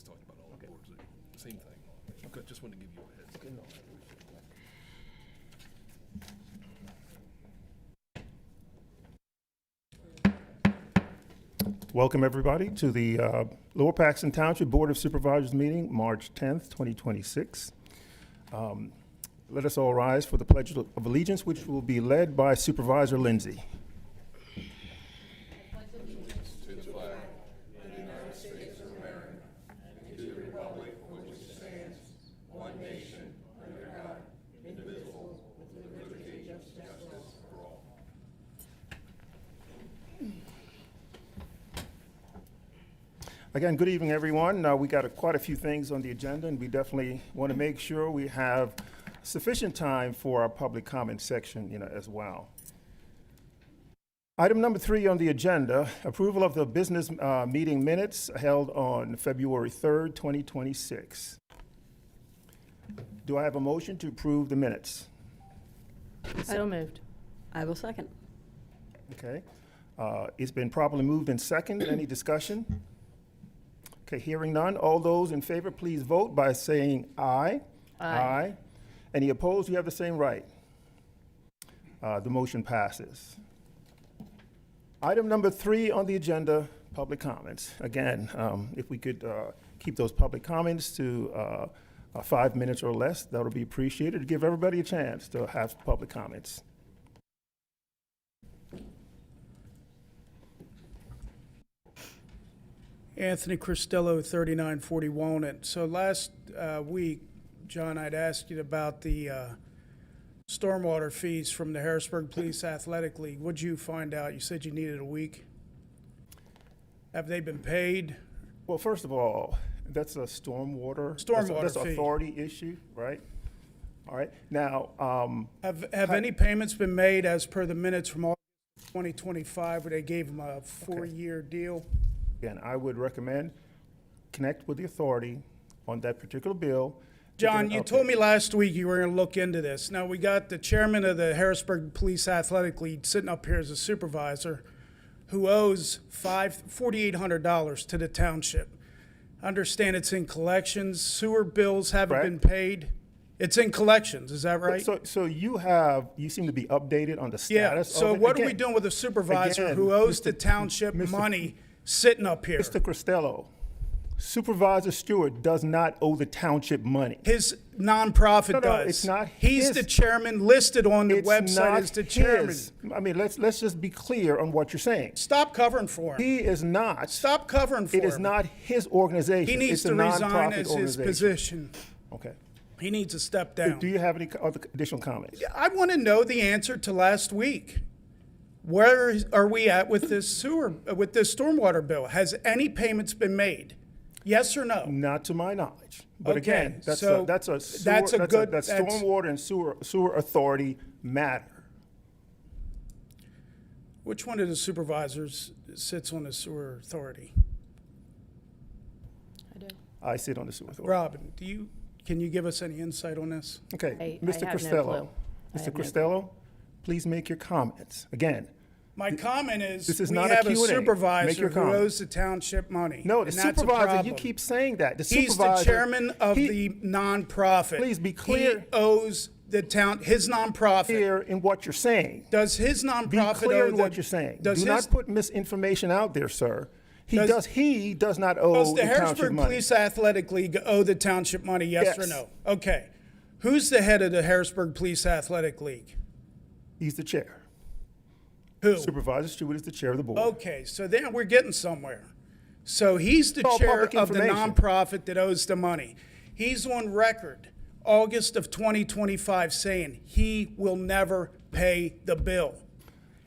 talked about all the boards, same thing. Okay, just wanted to give you a heads up. Welcome, everybody, to the Lower Paxton Township Board of Supervisors meeting, March 10th, 2026. Let us all rise for the Pledge of Allegiance, which will be led by Supervisor Lindsay. Again, good evening, everyone. We got quite a few things on the agenda, and we definitely want to make sure we have sufficient time for our public comment section, as well. Item number 3 on the agenda, approval of the business meeting minutes held on February 3rd, 2026. Do I have a motion to approve the minutes? So moved. I will second. Okay. It's been properly moved in second. Any discussion? Okay, hearing none. All those in favor, please vote by saying aye. Aye. Any opposed? You have the same right. The motion passes. Item number 3 on the agenda, public comments. Again, if we could keep those public comments to 5 minutes or less, that would be appreciated to give everybody a chance to have public comments. Anthony Cristello, 3940 Walnut. So last week, John, I'd asked you about the stormwater fees from the Harrisburg Police Athletic League. What'd you find out? You said you needed a week. Have they been paid? Well, first of all, that's a stormwater. That's an fee. authority issue, right? All right. Now, Have any payments been made as per the minutes from August 2025 where they gave them a 4-year deal? again, I would recommend connect with the authority on that particular bill. John, you told me last week you were going to look into this. Now, we got the chairman of the Harrisburg Police Athletic League sitting up here as a supervisor who owes $4,800 to the township. I understand it's in collections. Sewer bills haven't been paid. It's in collections, is that right? So you seem to be updated on the status Yeah, of so it. what are Again, we doing with a supervisor again, who owes the Mr. township money sitting up here? Mr. Cristello, Supervisor Stewart does not owe the township money. His nonprofit No, does. it's not He's his. the chairman, listed on the It's website not as the chairman. his. I mean, let's just be clear on what you're saying. Stop covering for him. He is not. Stop covering for him. It is not his organization. He needs it's to a resign nonprofit as his organization. position. Okay. He needs to step down. Do you have any other additional comments? I want to know the answer to last week. Where are we at with this stormwater bill? Has any payments been made? Yes or no? Not to my knowledge. But Okay, again, that's so that's stormwater and sewer authority matter. Which one of the supervisors sits on the sewer authority? I do. I sit on the sewer authority. Robin, can you give us any insight on this? Okay, I Mr. have no Cristello. clue. I Mr. have no Cristello, please make your comments. Again, My comment is, This is we not a have a Q&A. Make supervisor your who comment. owes the township money. no, the and that's a supervisor, you problem. keep saying that. The He's supervisor. the chairman of he- the nonprofit. Please be clear. He owes the town, his nonprofit. Clear in what you're saying. Does his Be nonprofit clear owe in the, what you're saying. Does Do his, not put misinformation out there, sir. He Does- does not owe does the the township Harrisburg money. Police Athletic League owe the township money, yes or Yes. no? Okay. Who's the head of the Harrisburg Police Athletic League? He's the chair. Who? Supervisor Stewart is the chair of the board. Okay, so then we're getting somewhere. So he's the It's all chair public of the information. nonprofit that owes the money. He's on record, August of 2025, saying he will never pay the bill.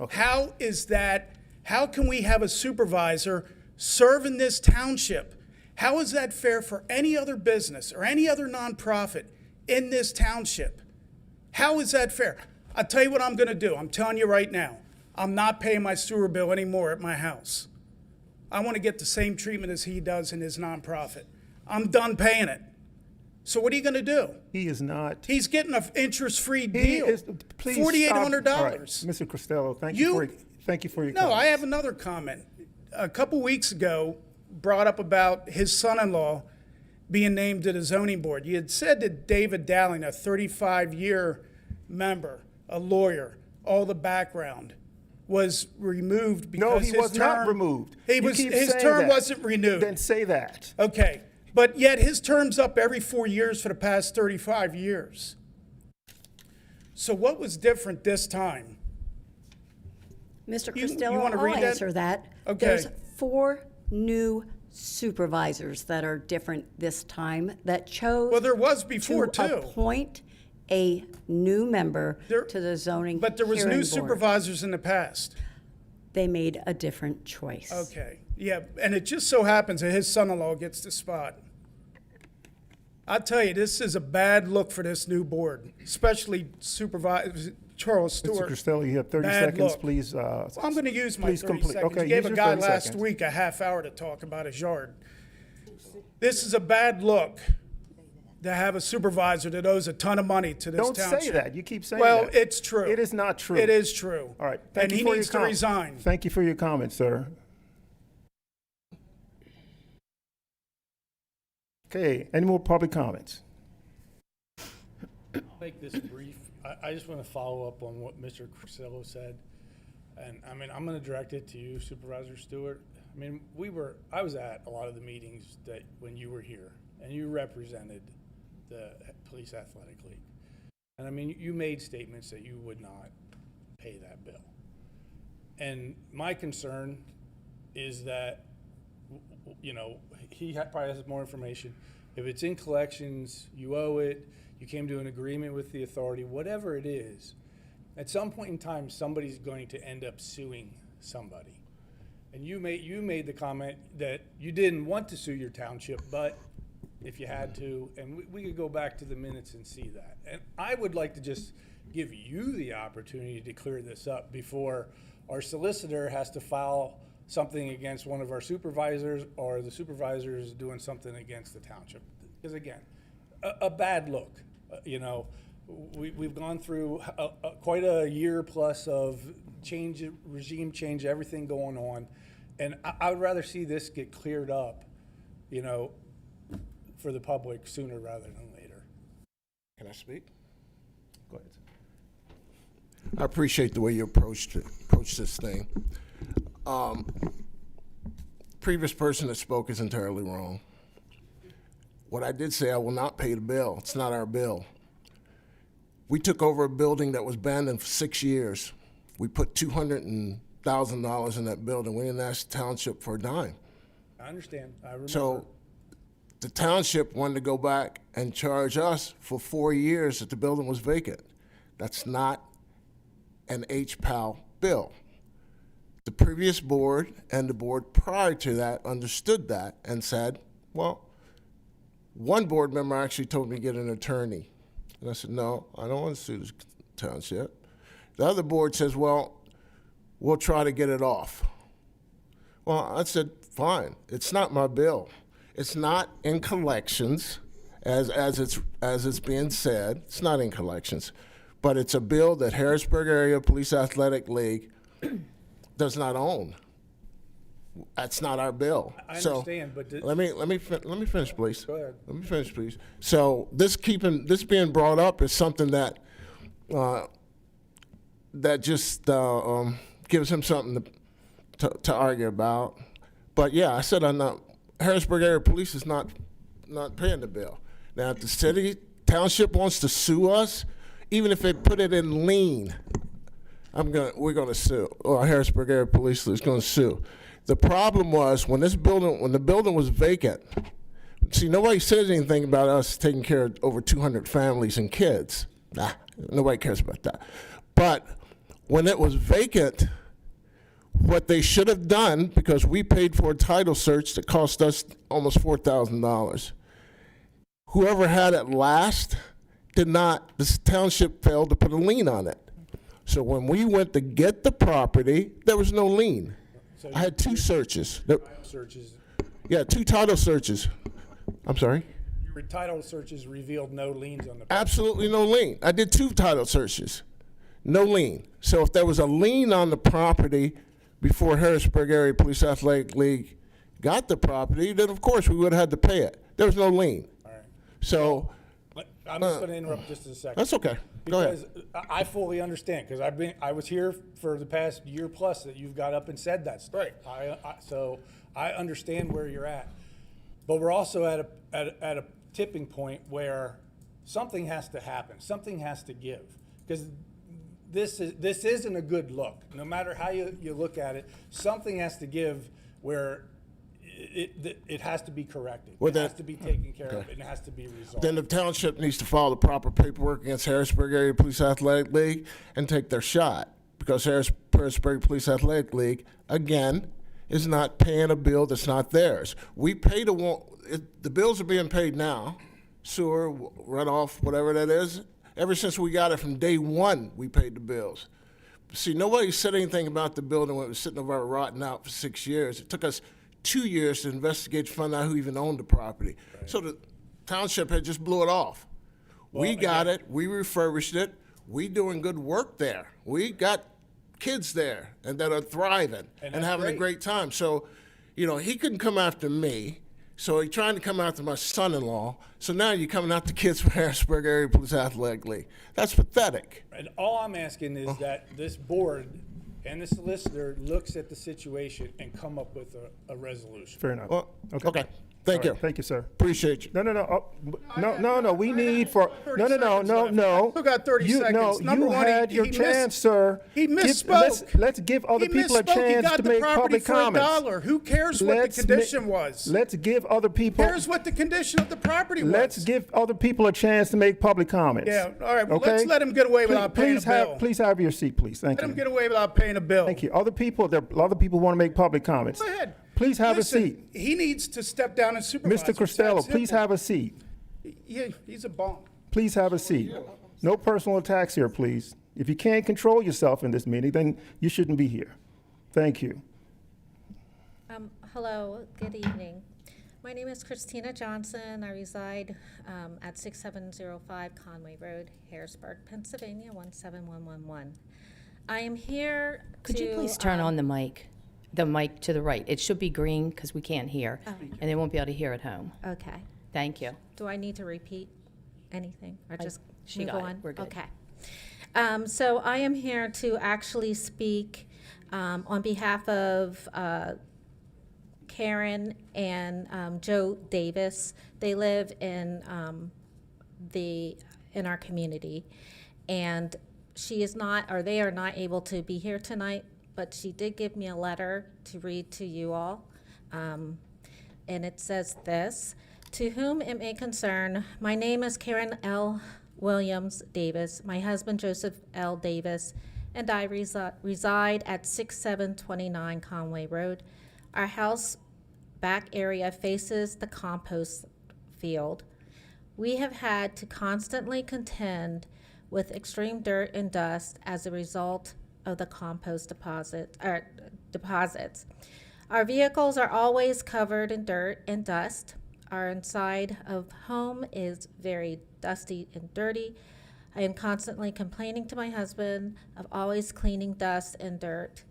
Okay. How is that? How can we have a supervisor serving this township? How is that fair for any other business or any other nonprofit in this township? How is that fair? I'll tell you what I'm going to do. I'm telling you right now. I'm not paying my sewer bill anymore at my house. I want to get the same treatment as he does in his nonprofit. I'm done paying it. So what are you going to do? He is not. He's getting an interest-free He deal. is. Please stop. $4,800. All right, Mr. Cristello, thank you for your No, comments. I have another comment. A couple weeks ago, brought up about his son-in-law being named to the zoning board. You had said that David Dowling, a 35-year member, a lawyer, all the background, was removed because No, he his was not term- removed. He You was, keep his saying term that. wasn't renewed. Then say that. Okay, but yet his term's up every 4 years for the past 35 years. So what was different this time? Mr. You Costello, wanna I'll read that? answer that. Okay. There's 4 new supervisors that are different this time that chose Well, there was before, to too. appoint a new member There- to the zoning But there was hearing new board. supervisors in the past. They made a different choice. Okay, yeah, and it just so happens that his son-in-law gets the spot. I tell you, this is a bad look for this new board, especially Supervisor Charles Mr. Stewart. Costello, you have 30 Bad seconds, look. please. Well, I'm going to use my please 30 complete. seconds. Okay, You gave use a your guy 30 last seconds. week a half hour to talk about his yard. This is a bad look to have a supervisor that owes a ton of money to this Don't township. say that. You keep saying Well, that. it's true. It is not true. It is true. All right. And he needs to resign. Thank you for your comment, sir. Okay, any more public comments? I'll make this brief. I just want to follow up on what Mr. Crusello said. And I mean, I'm going to direct it to you, Supervisor Stewart. I mean, I was at a lot of the meetings that when you were here and you represented the Police Athletic League. And I mean, you made statements that you would not pay that bill. And my concern is that, you know, probably has more information. If it's in collections, you owe it, you came to an agreement with the authority, whatever it is, at some point in time, somebody's going to end up suing somebody. And you made the comment that you didn't want to sue your township, but if you had to, and we could go back to the minutes and see that. And I would like to just give you the opportunity to clear this up before our solicitor has to file something against one of our supervisors, or the supervisor is doing something against the township. Because again, a bad look. You know, we've gone through quite a year plus of change, regime change, everything going on. And I would rather see this get cleared up, you know, for the public sooner rather than later. Can I speak? Go ahead. I appreciate the way you approached this thing. Previous person that spoke is entirely wrong. What I did say, I will not pay the bill. It's not our bill. We took over a building that was abandoned for 6 years. We put $200,000 in that building. We didn't ask the township for a dime. I understand. I remember. So the township wanted to go back and charge us for 4 years that the building was vacant. That's not an HPAL bill. The previous board and the board prior to that understood that and said, well, one board member actually told me to get an attorney. And I said, no, I don't want to sue the township. The other board says, well, we'll try to get it off. Well, I said, fine, it's not my bill. It's not in collections, as it's being said. It's not in collections. But it's a bill that Harrisburg Area Police Athletic League does not own. That's not our bill. I So, understand, but let me finish, please. Go ahead. Let me finish, please. So this being brought up is something that just gives him something to argue about. But yeah, I said Harrisburg Area Police is not paying the bill. Now, if the township wants to sue us, even if they put it in lien, we're gonna sue. Or Harrisburg Area Police is gonna sue. The problem was when the building was vacant. See, nobody says anything about us taking care of over 200 families and kids. Nah, nobody cares about that. But when it was vacant, what they should have done, because we paid for a title search that cost us almost $4,000. Whoever had it last this township failed to put a lien on it. So when we went to get the property, there was no lien. So I had 2 searches. searches, Yeah, 2 title searches. I'm sorry? your title searches revealed no liens on the. Absolutely no lien. I did 2 title searches. No lien. So if there was a lien on the property before Harrisburg Area Police Athletic League got the property, then of course we would have had to pay it. There was no lien. All right. So, But I'm just going to interrupt just a second. that's okay. Go ahead. Because I fully understand, because I was here for the past year plus that you've got up and said that stuff. Right. So I understand where you're at. But we're also at a tipping point where something has to happen. Something has to give. Because this isn't a good look. No matter how you look at it, something has to give where it has to be corrected. Well, It has to be taken care of, and it has to be resolved. Then the township needs to follow the proper paperwork against Harrisburg Area Police Athletic League and take their shot. Because Harrisburg Police Athletic League, again, is not paying a bill that's not theirs. We pay the bills are being paid now, sewer, runoff, whatever that is. Ever since we got it from day one, we paid the bills. See, nobody said anything about the building when it was sitting over rotting out for 6 years. It took us 2 years to investigate to find out who even owned the property. So the township had just blew it off. We got it, we refurbished it, we doing good work there. We got kids there and that are thriving and that's having a great. great time. So, he couldn't come after me. So he trying to come after my son-in-law. So now you're coming after kids from Harrisburg Area Police Athletic League. That's pathetic. And all I'm asking is that this board and the solicitor looks at the situation and come up with a resolution. Fair enough. Well, okay. Thank All you. right, thank you, sir. Appreciate you. No, we need for, no. Still got 30 seconds. Number You one, had your he chance, sir. He Give- misspoke. Let's give other He people a misspoke. He chance got to the make property public for comments. $1. Who cares what the condition was? Let's give other people. Cares what the condition of the property was? Let's give other people a chance to make public comments. Yeah, all right, well, Okay? let's let him get away without paying a bill. Please have your seat, please. Thank Let him you. get away without paying a bill. Thank you. Other people want to make public comments. Go ahead. Please have Listen, a seat. He needs to step down and supervise. Mr. It's Costello, that please simple. have a seat. Yeah, he's a bum. Please have a seat. No personal attacks here, please. If you can't control yourself in this meeting, then you shouldn't be here. Thank you. Hello, good evening. My name is Christina Johnson. I reside at 6705 Conway Road, Harrisburg, Pennsylvania, 17111. I am here Could you to, please turn on the mic to the right? It should be green because we can't hear, and they won't be able to hear at home. Okay. Thank you. Do I need to repeat anything or just she move got it. on? We're good. Okay. So I am here to actually speak on behalf of Karen and Joe Davis. They live in our community, and she is not, or they are not able to be here tonight, but she did give me a letter to read to you all. And it says this: "To whom it may concern, my name is Karen L. Williams Davis. My husband, Joseph L. Davis, and I reside at 6729 Conway Road. Our house back area faces the compost field. We have had to constantly contend with extreme dirt and dust as a result of the compost deposits. Our vehicles are always covered in dirt and dust. Our inside of home is very dusty and dirty. I am constantly complaining to my husband of always cleaning dust and dirt.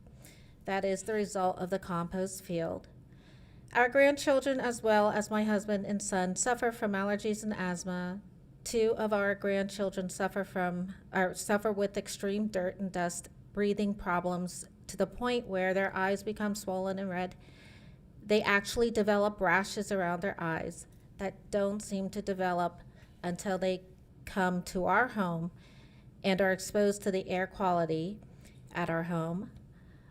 That is the result of the compost field. Our grandchildren, as well as my husband and son, suffer from allergies and asthma. 2 of our grandchildren suffer with extreme dirt and dust breathing problems to the point where their eyes become swollen and red. They actually develop rashes around their eyes that don't seem to develop until they come to our home and are exposed to the air quality at our home.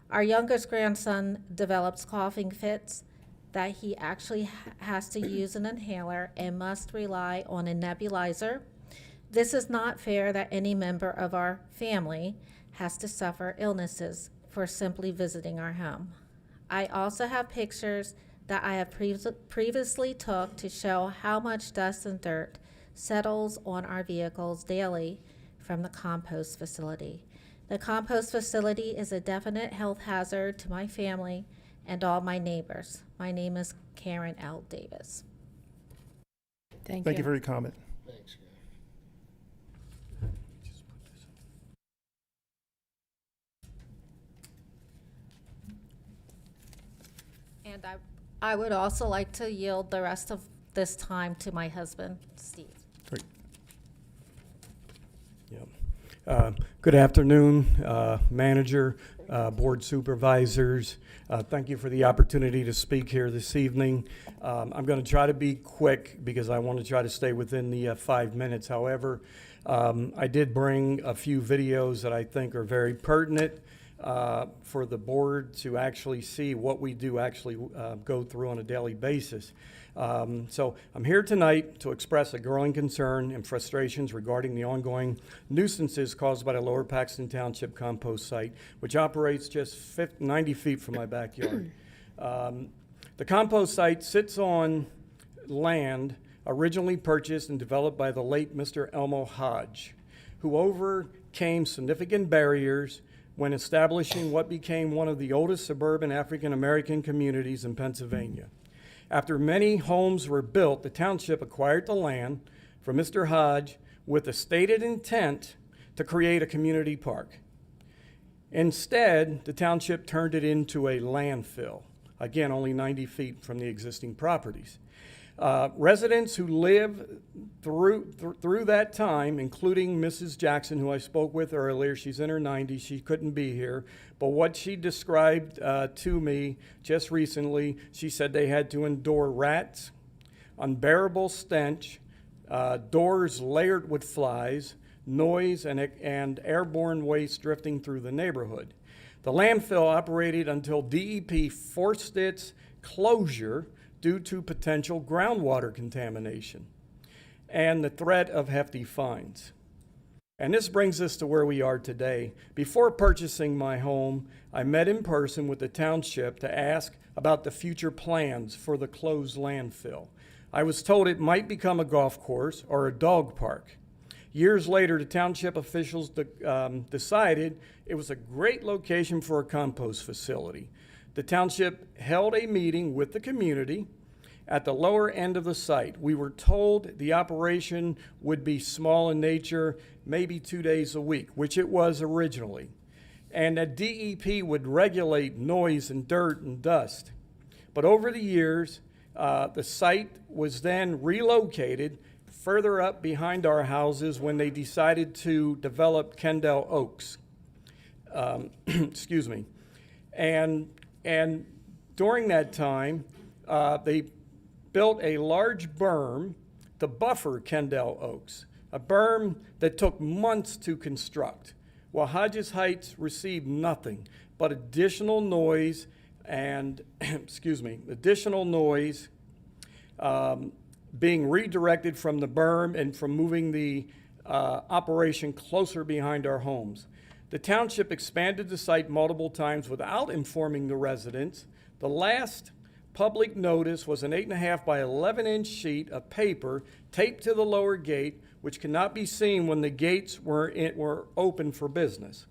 Our youngest grandson develops coughing fits that he actually has to use an inhaler and must rely on a nebulizer. This is not fair that any member of our family has to suffer illnesses for simply visiting our home. I also have pictures that I have previously took to show how much dust and dirt settles on our vehicles daily from the compost facility. The compost facility is a definite health hazard to my family and all my neighbors. My name is Karen L. Davis." Thank Thank you you. for your comment. Thanks. And I would also like to yield the rest of this time to my husband, Steve. Great. Good afternoon, manager, board supervisors. Thank you for the opportunity to speak here this evening. I'm going to try to be quick because I want to try to stay within the 5 minutes. However, I did bring a few videos that I think are very pertinent for the board to actually see what we do actually go through on a daily basis. So I'm here tonight to express a growing concern and frustrations regarding the ongoing nuisances caused by the Lower Paxton Township compost site, which operates just 90 feet from my backyard. The compost site sits on land originally purchased and developed by the late Mr. Elmo Hodge, who overcame significant barriers when establishing what became one of the oldest suburban African-American communities in Pennsylvania. After many homes were built, the township acquired the land from Mr. Hodge with the stated intent to create a community park. Instead, the township turned it into a landfill, again, only 90 feet from the existing properties. Residents who live through that time, including Mrs. Jackson, who I spoke with earlier, she's in her 90s, she couldn't be here, but what she described to me just recently, she said they had to endure rats, unbearable stench, doors layered with flies, noise, and airborne waste drifting through the neighborhood. The landfill operated until DEP forced its closure due to potential groundwater contamination and the threat of hefty fines. And this brings us to where we are today. Before purchasing my home, I met in person with the township to ask about the future plans for the closed landfill. I was told it might become a golf course or a dog park. Years later, the township officials decided it was a great location for a compost facility. The township held a meeting with the community at the lower end of the site. We were told the operation would be small in nature, maybe 2 days a week, which it was originally, and that DEP would regulate noise and dirt and dust. But over the years, the site was then relocated further up behind our houses when they decided to develop Kendall Oaks. Excuse me. And during that time, they built a large berm to buffer Kendall Oaks, a berm that took months to construct, while Hodges Heights received nothing but additional noise and, being redirected from the berm and from moving the operation closer behind our homes. The township expanded the site multiple times without informing the residents. The last public notice was an 8.5 by 11-inch sheet of paper taped to the lower gate, which cannot be seen when the gates were open for business.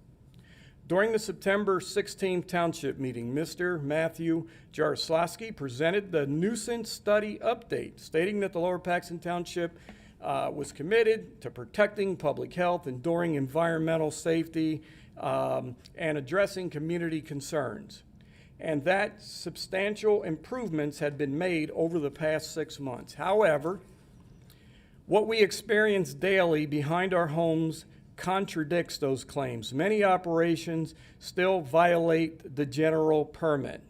During the September 16th township meeting, Mr. Matthew Jaroslawski presented the nuisance study update, stating that the Lower Paxton Township was committed to protecting public health, enduring environmental safety, and addressing community concerns, and that substantial improvements had been made over the past 6 months. However, what we experience daily behind our homes contradicts those claims. Many operations still violate the general permit.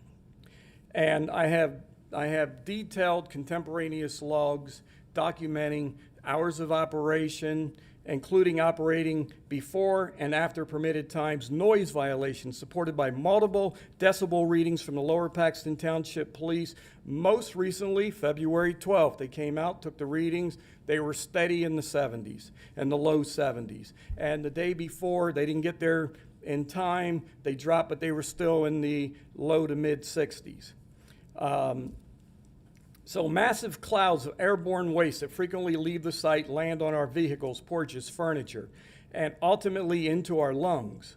And I have detailed contemporaneous logs documenting hours of operation, including operating before and after permitted times, noise violations supported by multiple decibel readings from the Lower Paxton Township Police. Most recently, February 12th, they came out, took the readings. They were steady in the 70s and the low 70s. And the day before, they didn't get there in time. They dropped, but they were still in the low to mid 60s. So massive clouds of airborne waste that frequently leave the site land on our vehicles, porches, furniture, and ultimately into our lungs.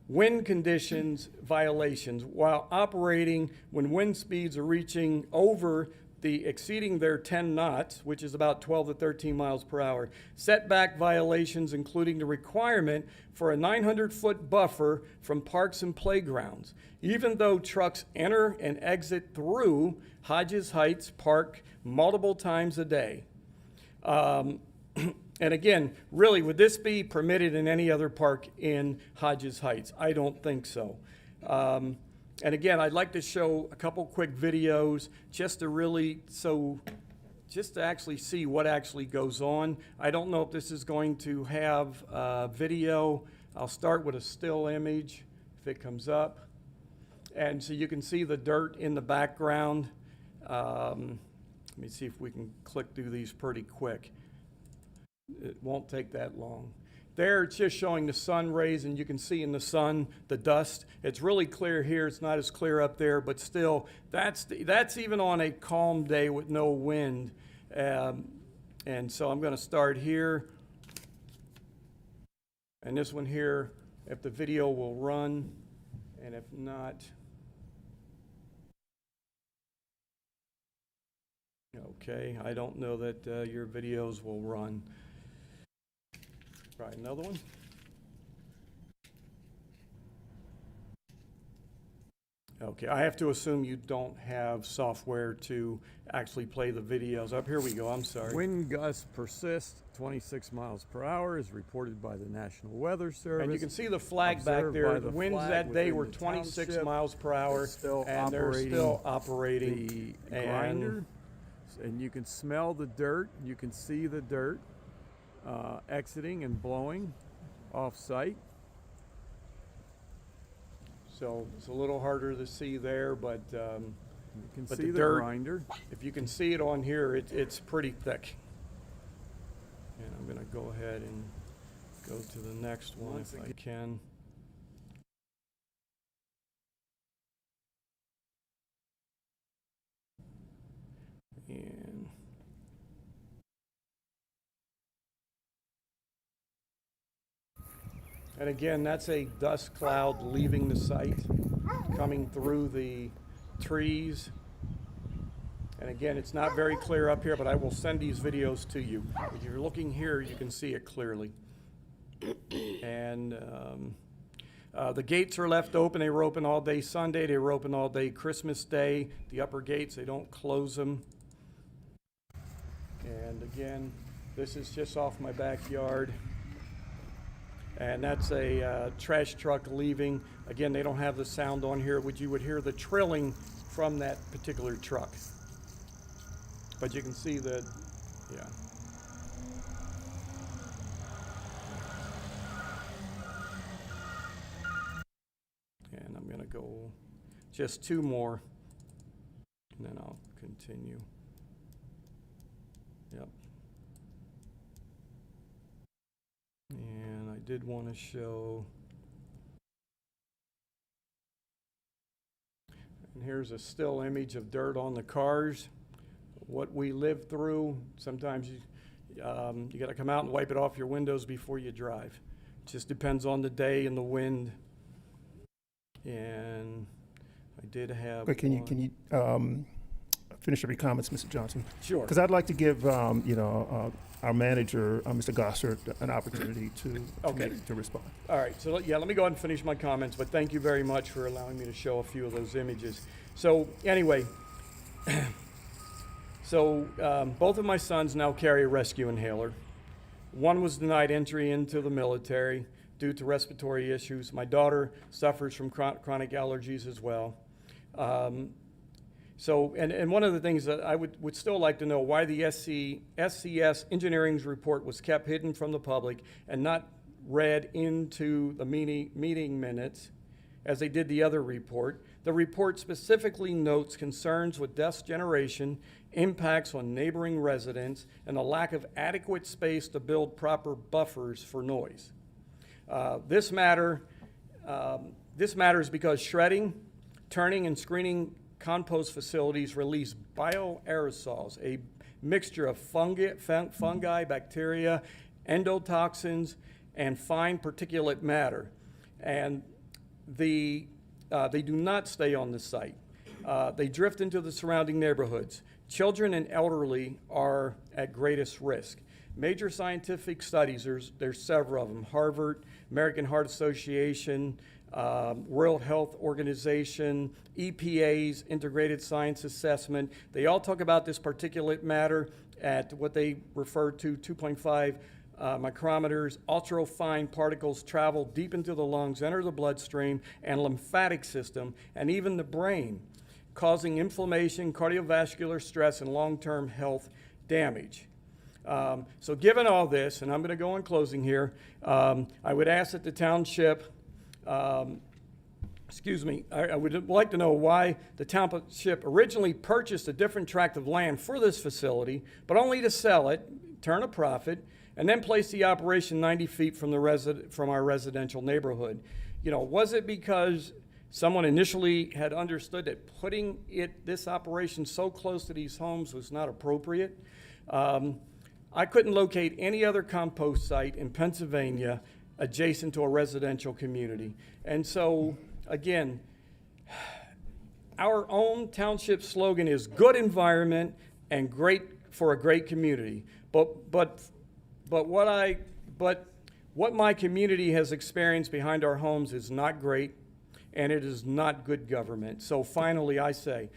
Wind conditions violations while operating when wind speeds are reaching over the exceeding their 10 knots, which is about 12 to 13 miles per hour. Setback violations, including the requirement for a 900-foot buffer from parks and playgrounds, even though trucks enter and exit through Hodges Heights Park multiple times a day. And again, really, would this be permitted in any other park in Hodges Heights? I don't think so. And again, I'd like to show a couple quick videos just to actually see what actually goes on. I don't know if this is going to have video. I'll start with a still image if it comes up. And so you can see the dirt in the background. Let me see if we can click through these pretty quick. It won't take that long. There, it's just showing the sun rays, and you can see in the sun the dust. It's really clear here. It's not as clear up there, but still, that's even on a calm day with no wind. And so I'm going to start here. And this one here, if the video will run, and if not, okay, I don't know that your videos will run. Try another one. Okay, I have to assume you don't have software to actually play the videos. Up here we go, I'm sorry. Wind gusts persist, 26 miles per hour is reported by the National Weather Service. And you can see the flag back Observed there. by The the winds flag that day within were the 26 township. miles per hour, Still and they're still operating. the grinder. And you can smell the dirt, you can see the dirt exiting and blowing off-site. So it's a little harder to see there, but You can But see the the dirt- grinder. if you can see it on here, it's pretty thick. And I'm going to go ahead and go to the next one if I can. And again, that's a dust cloud leaving the site, coming through the trees. And again, it's not very clear up here, but I will send these videos to you. If you're looking here, you can see it clearly. And the gates are left open. They were open all day Sunday. They were open all day Christmas Day. The upper gates, they don't close them. And again, this is just off my backyard. And that's a trash truck leaving. Again, they don't have the sound on here. You would hear the trilling from that particular truck. But you can see that, yeah. And I'm gonna go just two more, and then I'll continue. Yep. And I did want to show, and here's a still image of dirt on the cars. What we live through, sometimes you got to come out and wipe it off your windows before you drive. It just depends on the day and the wind. And I did have. Wait, can you finish up your comments, Mr. Johnson? Sure. Because I'd like to give our manager, Mr. Gossard, an opportunity to respond. All right, so let me go ahead and finish my comments, but thank you very much for allowing me to show a few of those images. So anyway, both of my sons now carry a rescue inhaler. One was denied entry into the military due to respiratory issues. My daughter suffers from chronic allergies as well. And one of the things that I would still like to know why the SCS engineering's report was kept hidden from the public and not read into the meeting minutes as they did the other report. The report specifically notes concerns with dust generation, impacts on neighboring residents, and a lack of adequate space to build proper buffers for noise. This matters because shredding, turning, and screening compost facilities release bioaerosols, a mixture of fungi, bacteria, endotoxins, and fine particulate matter. And they do not stay on the site. They drift into the surrounding neighborhoods. Children and elderly are at greatest risk. Major scientific studies, there's several of them, Harvard, American Heart Association, World Health Organization, EPA's Integrated Science Assessment. They all talk about this particulate matter at what they refer to 2.5 micrometers. Ultra-fine particles travel deep into the lungs, enter the bloodstream and lymphatic system, and even the brain, causing inflammation, cardiovascular stress, and long-term health damage. So given all this, and I'm going to go in closing here, I would ask that the township, I would like to know why the township originally purchased a different tract of land for this facility, but only to sell it, turn a profit, and then place the operation 90 feet from our residential neighborhood. You know, was it because someone initially had understood that putting this operation so close to these homes was not appropriate? I couldn't locate any other compost site in Pennsylvania adjacent to a residential community. And so, again, our own township slogan is good environment and great for a great community. But what my community has experienced behind our homes is not great, and it is not good government. So finally, I say,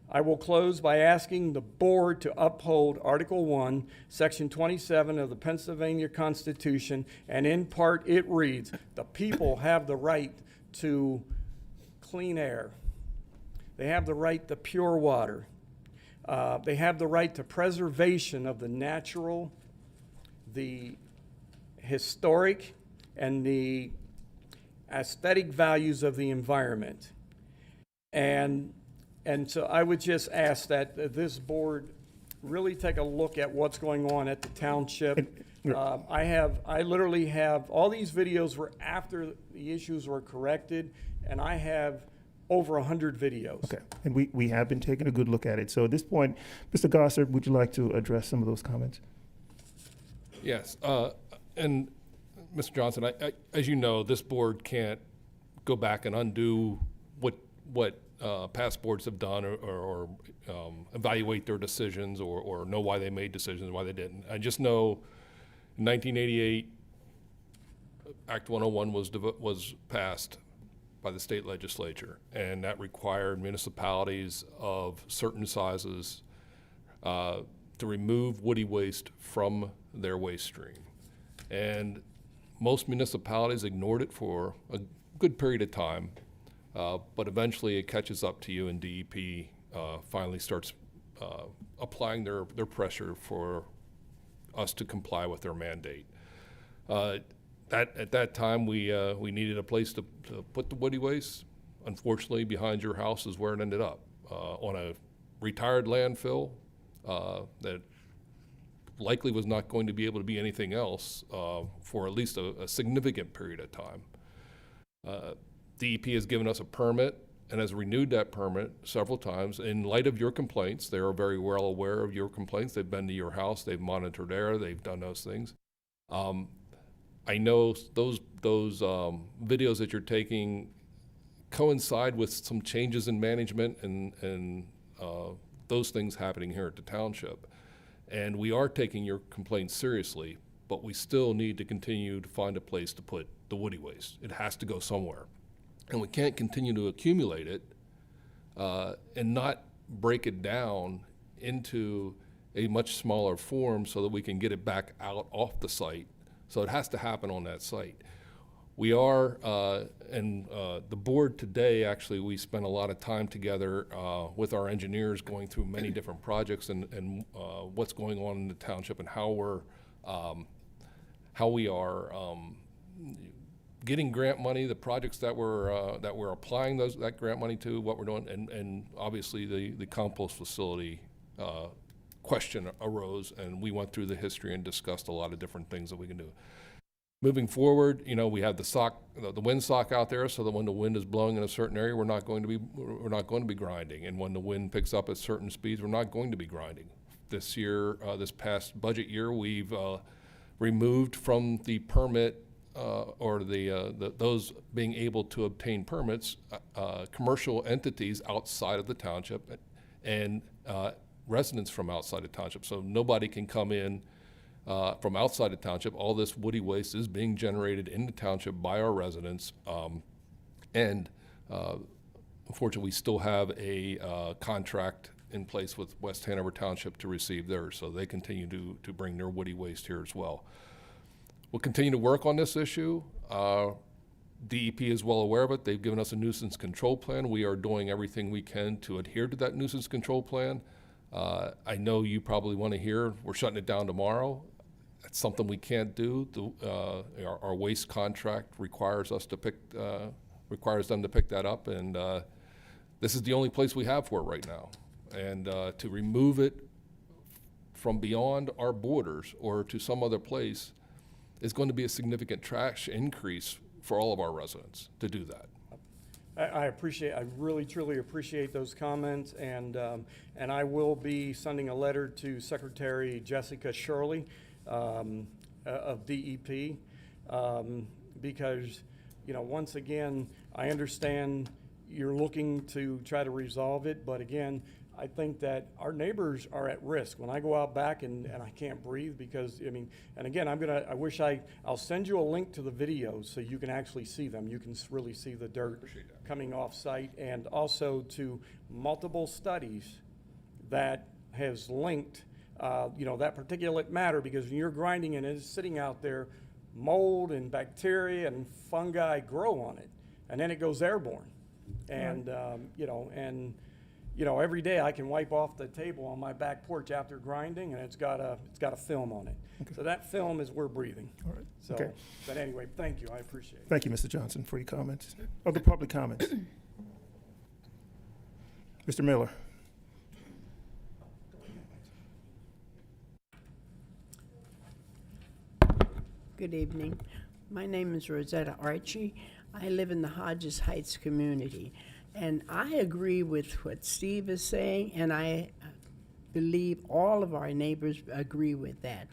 I will close by asking the board to uphold Article 1, Section 27 of the Pennsylvania Constitution, and in part it reads, the people have the right to clean air. They have the right to pure water. They have the right to preservation of the natural, the historic, and the aesthetic values of the environment. And so I would just ask that this board really take a look at what's going on at the township. I literally have, all these videos were after the issues were corrected, and I have over 100 videos. Okay, and we have been taking a good look at it. So at this point, Mr. Gossard, would you like to address some of those comments? Yes, and Mr. Johnson, I, as you know, this board can't go back and undo what past boards have done or evaluate their decisions or know why they made decisions and why they didn't. I just know in 1988, Act 101 was passed by the state legislature, and that required municipalities of certain sizes to remove woody waste from their waste stream. And most municipalities ignored it for a good period of time. But eventually it catches up to you, and DEP finally starts applying their pressure for us to comply with their mandate. At that time, we needed a place to put the woody waste. Unfortunately, behind your house is where it ended up, on a retired landfill that likely was not going to be able to be anything else for at least a significant period of time. DEP has given us a permit and has renewed that permit several times. In light of your complaints, they are very well aware of your complaints. They've been to your house, they've monitored air, they've done those things. I know those videos that you're taking coincide with some changes in management and those things happening here at the township. And we are taking your complaints seriously, but we still need to continue to find a place to put the woody waste. It has to go somewhere. And we can't continue to accumulate it and not break it down into a much smaller form so that we can get it back out off the site. So it has to happen on that site. We are, the board today, actually, we spent a lot of time together with our engineers going through many different projects and what's going on in the township and how we are getting grant money, the projects that we're applying that grant money to, what we're doing, and obviously the compost facility question arose, and we went through the history and discussed a lot of different things that we can do. Moving forward, you know, we have the windsock out there, so that when the wind is blowing in a certain area, we're not going to be grinding, and when the wind picks up at certain speeds, we're not going to be grinding. This year, this past budget year, we've removed from the permit or those being able to obtain permits, commercial entities outside of the township, and residents from outside the township. So nobody can come in from outside the township. All this woody waste is being generated in the township by our residents. And unfortunately, we still have a contract in place with West Hanover Township to receive theirs, so they continue to bring their woody waste here as well. We'll continue to work on this issue. DEP is well aware of it. They've given us a nuisance control plan. We are doing everything we can to adhere to that nuisance control plan. I know you probably want to hear we're shutting it down tomorrow. That's something we can't do. Our waste contract requires us to requires them to pick that up, and this is the only place we have for it right now. And to remove it from beyond our borders or to some other place is going to be a significant trash increase for all of our residents to do that. I really truly appreciate those comments, and I will be sending a letter to Secretary Jessica Shirley of DEP, because, you know, once again, I understand you're looking to try to resolve it, but again, I think that our neighbors are at risk. When I go out back and I can't breathe because, I mean, and again, I'll send you a link to the videos so you can actually see them. You can really see the dirt coming off site, and also to multiple studies that has linked, you know, that particulate matter, because when you're grinding and it's sitting out there, mold and bacteria and fungi grow on it, and then it goes airborne. And, you know, every day I can wipe off the table on my back porch after grinding, and it's got a film on it. Okay. So that film is we're breathing. All right. So, okay. But anyway, thank you. I appreciate it. Thank you, Mr. Johnson, for your comments. Other public comments? Mr. Miller. Good evening. My name is Rosetta Archie. I live in the Hodges Heights community. And I agree with what Steve is saying, and I believe all of our neighbors agree with that.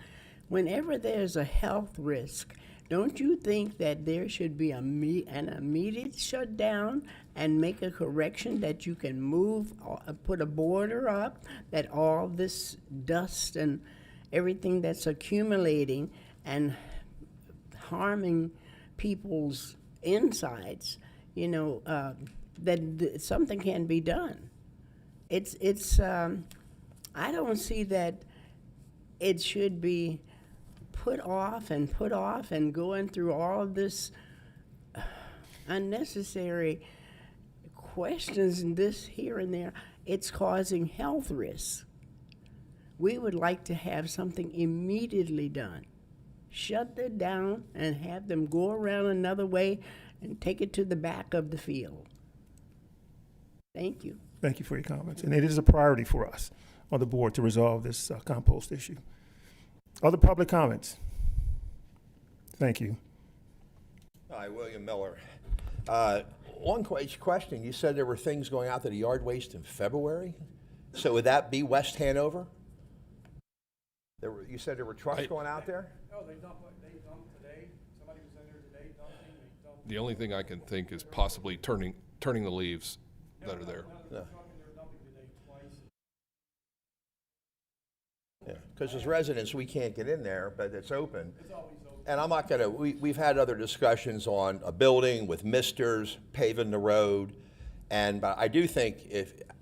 Whenever there's a health risk, don't you think that there should be an immediate shutdown and make a correction that you can move, put a border up, that all this dust and everything that's accumulating and harming people's insides, you know, that something can be done. I don't see that it should be put off and going through all of this unnecessary questions and this here and there. It's causing health risks. We would like to have something immediately done. Shut it down and have them go around another way and take it to the back of the field. Thank you. Thank you for your comments. And it is a priority for us on the board to resolve this compost issue. Other public comments? Thank you. Hi, William Miller. One question. You said there were things going out to the yard waste in February. So would that be West Hanover? You said there were trucks going out there? No, they dumped today. Somebody was in there today dumping. The only thing I can think is possibly turning the leaves that are there. Yeah, because as residents, we can't get in there, but it's open. It's always open. And I'm not gonna, we've had other discussions on a building with misters, paving the road. But I do think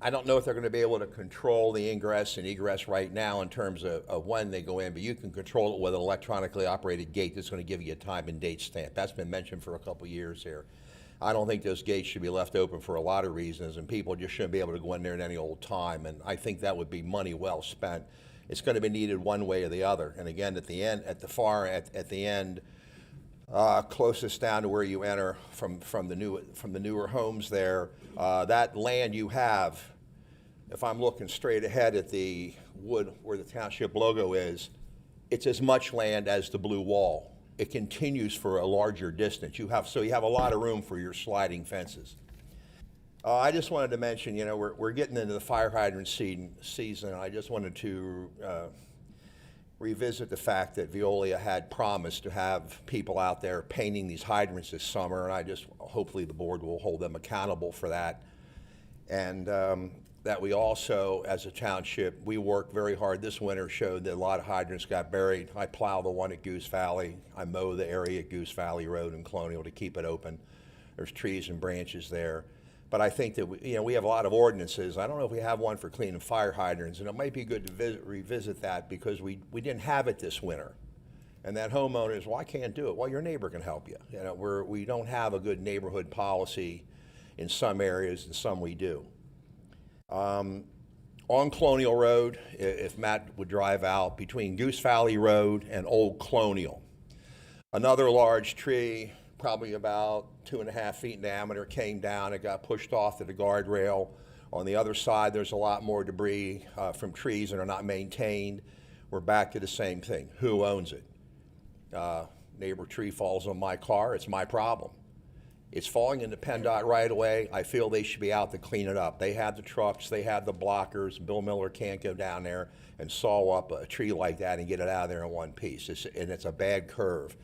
I don't know if they're gonna be able to control the ingress and egress right now in terms of when they go in, but you can control it with an electronically operated gate that's gonna give you a time and date stamp. That's been mentioned for a couple years here. I don't think those gates should be left open for a lot of reasons, and people just shouldn't be able to go in there at any old time, and I think that would be money well spent. It's going to be needed one way or the other. And again, at the end, closest down to where you enter from the newer homes there, that land you have, if I'm looking straight ahead at the wood where the township logo is, it's as much land as the blue wall. It continues for a larger distance. So you have a lot of room for your sliding fences. I just wanted to mention, you know, we're getting into the fire hydrant season. I just wanted to revisit the fact that Veolia had promised to have people out there painting these hydrants this summer, and hopefully the board will hold them accountable for that. And that we also, as a township, we worked very hard. This winter showed that a lot of hydrants got buried. I plow the one at Goose Valley. I mow the area at Goose Valley Road and Colonial to keep it open. There's trees and branches there. But I think that we have a lot of ordinances. I don't know if we have one for cleaning fire hydrants, and it might be good to revisit that because we didn't have it this winter. And that homeowner is, well, I can't do it. Well, your neighbor can help you. We don't have a good neighborhood policy in some areas, and some we do. On Colonial Road, if Matt would drive out, between Goose Valley Road and Old Colonial, another large tree, probably about 2.5 feet in diameter, came down. It got pushed off to the guardrail. On the other side, there's a lot more debris from trees that are not maintained. We're back to the same thing. Who owns it? Neighbor tree falls on my car, it's my problem. It's falling into PennDOT right away. I feel they should be out to clean it up. They have the trucks, they have the blockers. Bill Miller can't go down there and saw up a tree like that and get it out of there in one piece. And it's a bad curve.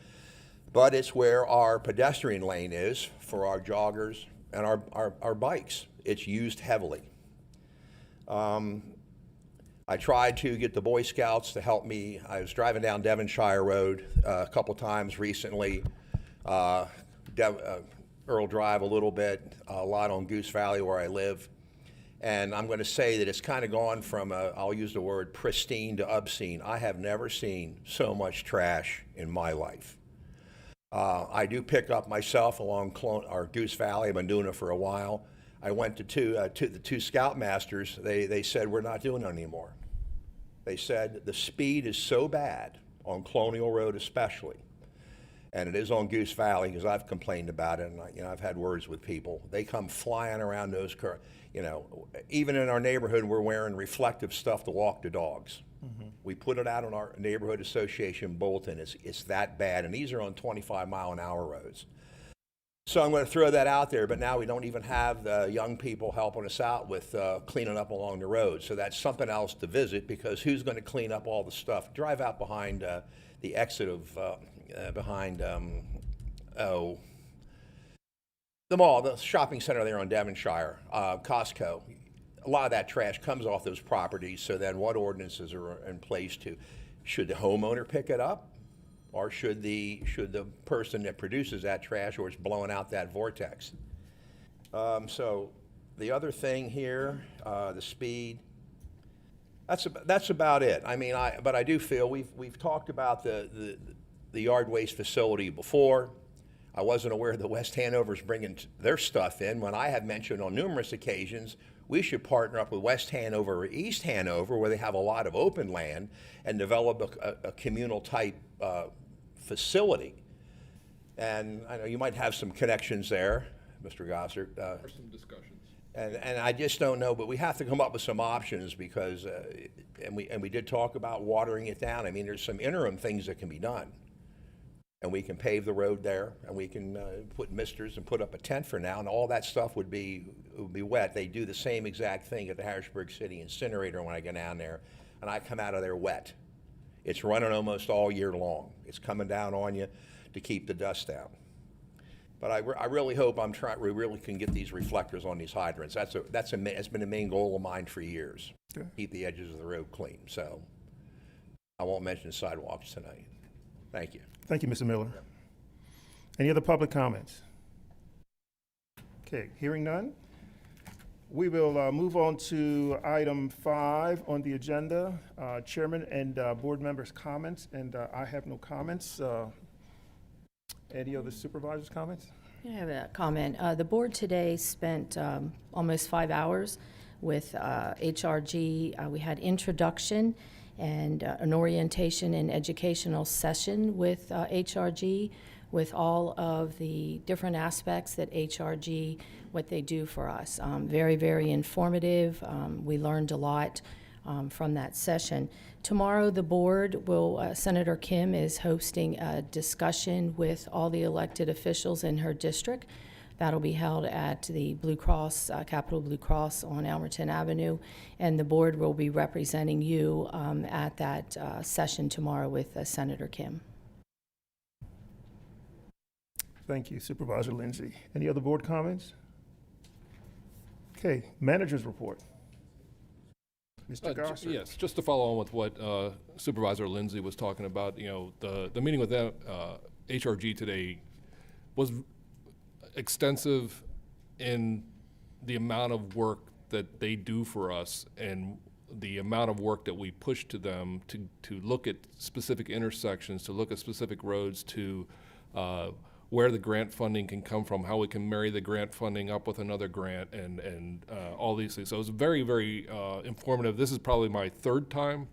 But it's where our pedestrian lane is for our joggers and our bikes. It's used heavily. I tried to get the Boy Scouts to help me. I was driving down Devonshire Road a couple times recently. Earl Drive a little bit, a lot on Goose Valley where I live. And I'm going to say that it's kind of gone from, I'll use the word pristine to obscene. I have never seen so much trash in my life. I do pick up myself along Goose Valley. I've been doing it for a while. I went to the two Scoutmasters. They said, we're not doing it anymore. They said the speed is so bad on Colonial Road especially, and it is on Goose Valley because I've complained about it, and I've had words with people. They come flying around those cars. Even in our neighborhood, we're wearing reflective stuff to walk the dogs. Mm-hmm. We put it out on our neighborhood association bulletin. It's that bad, and these are on 25-mile-an-hour roads. So I'm going to throw that out there, but now we don't even have the young people helping us out with cleaning up along the road. So that's something else to visit because who's going to clean up all the stuff? Drive out behind the exit of the mall, the shopping center there on Devonshire, Costco. A lot of that trash comes off those properties. So then what ordinances are in place should the homeowner pick it up? Or should the person that produces that trash or is blowing out that vortex? So the other thing here, the speed, that's about it. But I do feel we've talked about the yard waste facility before. I wasn't aware that West Hanover's bringing their stuff in when I have mentioned on numerous occasions we should partner up with West Hanover or East Hanover where they have a lot of open land and develop a communal type facility. And I know you might have some connections there, Mr. Gossard. There are some discussions. And I just don't know, but we have to come up with some options because, and we did talk about watering it down. There's some interim things that can be done. And we can pave the road there, and we can put misters and put up a tent for now, and all that stuff would be wet. They do the same exact thing at the Harrisburg City incinerator when I go down there, and I come out of there wet. It's running almost all year long. It's coming down on you to keep the dust down. But I really hope we really can get these reflectors on these hydrants. That's been a main goal of mine for years. Okay. Keep the edges of the road clean. So I won't mention sidewalks tonight. Thank you. Thank you, Mr. Miller. Any other public comments? Okay, hearing none. We will move on to item 5 on the agenda, Chairman and board members' comments, and I have no comments. Any other supervisors' comments? I have a comment. The board today spent almost 5 hours with HRG. We had introduction and an orientation and educational session with HRG, with all of the different aspects that HRG, what they do for us. Very, very informative. We learned a lot from that session. Tomorrow, the board will, Senator Kim is hosting a discussion with all the elected officials in her district. That'll be held at the Blue Cross, Capitol Blue Cross on Almerton Avenue, and the board will be representing you at that session tomorrow with Senator Kim. Thank you, Supervisor Lindsay. Any other board comments? Okay, manager's report. Mr. Garcer. Yes, just to follow on with what Supervisor Lindsay was talking about, the meeting with them, HRG today was extensive in the amount of work that they do for us and the amount of work that we push to them to look at specific intersections, to look at specific roads, to where the grant funding can come from, how we can marry the grant funding up with another grant, and all these things. So it was very, very informative. This is probably my third time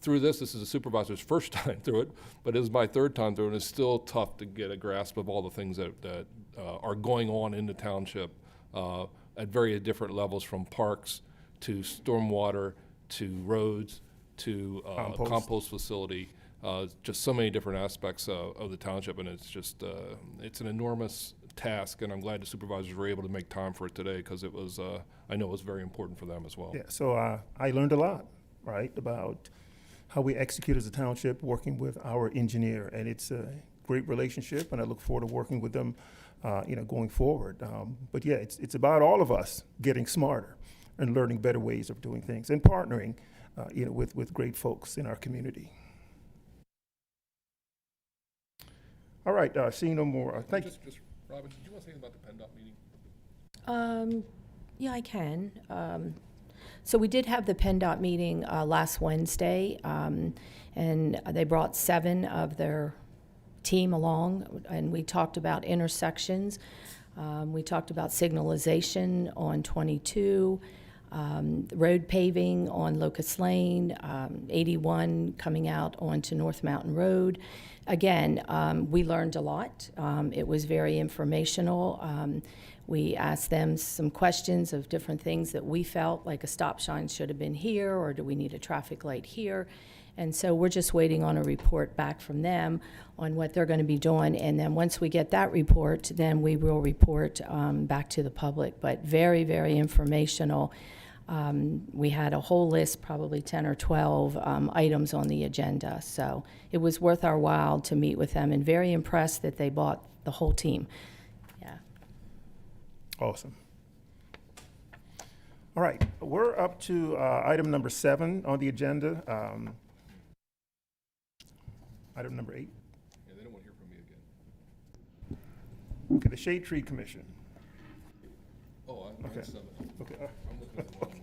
through this. This is a supervisor's first time through it, but it is my third time through it, and it's still tough to get a grasp of all the things that are going on in the township at very different levels, from parks to stormwater to roads to compost facility. Just so many different aspects of the township, and it's just it's an enormous task, and I'm glad the supervisors were able to make time for it today, because it was I know it was very important for them as well. Yeah, so I learned a lot, right, about how we execute as a township, working with our engineer, and it's a great relationship, and I look forward to working with them, going forward. But yeah, it's about all of us getting smarter and learning better ways of doing things, and partnering, with great folks in our community. All right, seeing no more, thank you. Just Robin, did you want to say anything about the PennDOT meeting? Yeah, I can. So we did have the PennDOT meeting last Wednesday, and they brought 7 of their team along, and we talked about intersections. We talked about signalization on 22, road paving on Locust Lane, 81 coming out onto North Mountain Road. Again, we learned a lot. It was very informational. We asked them some questions of different things that we felt like a stop sign should have been here, or do we need a traffic light here? And so we're just waiting on a report back from them on what they're going to be doing. And then once we get that report, then we will report back to the public. But very, very informational. We had a whole list, probably 10 or 12 items on the agenda. So it was worth our while to meet with them, and very impressed that they bought the whole team. Yeah. Awesome. All right, we're up to item number 7 on the agenda. Item number 8. Yeah, they don't want to hear from me again. Okay, the Shade Tree Commission. Oh, I'm Okay. 7. Okay. I'm looking at the wrong one.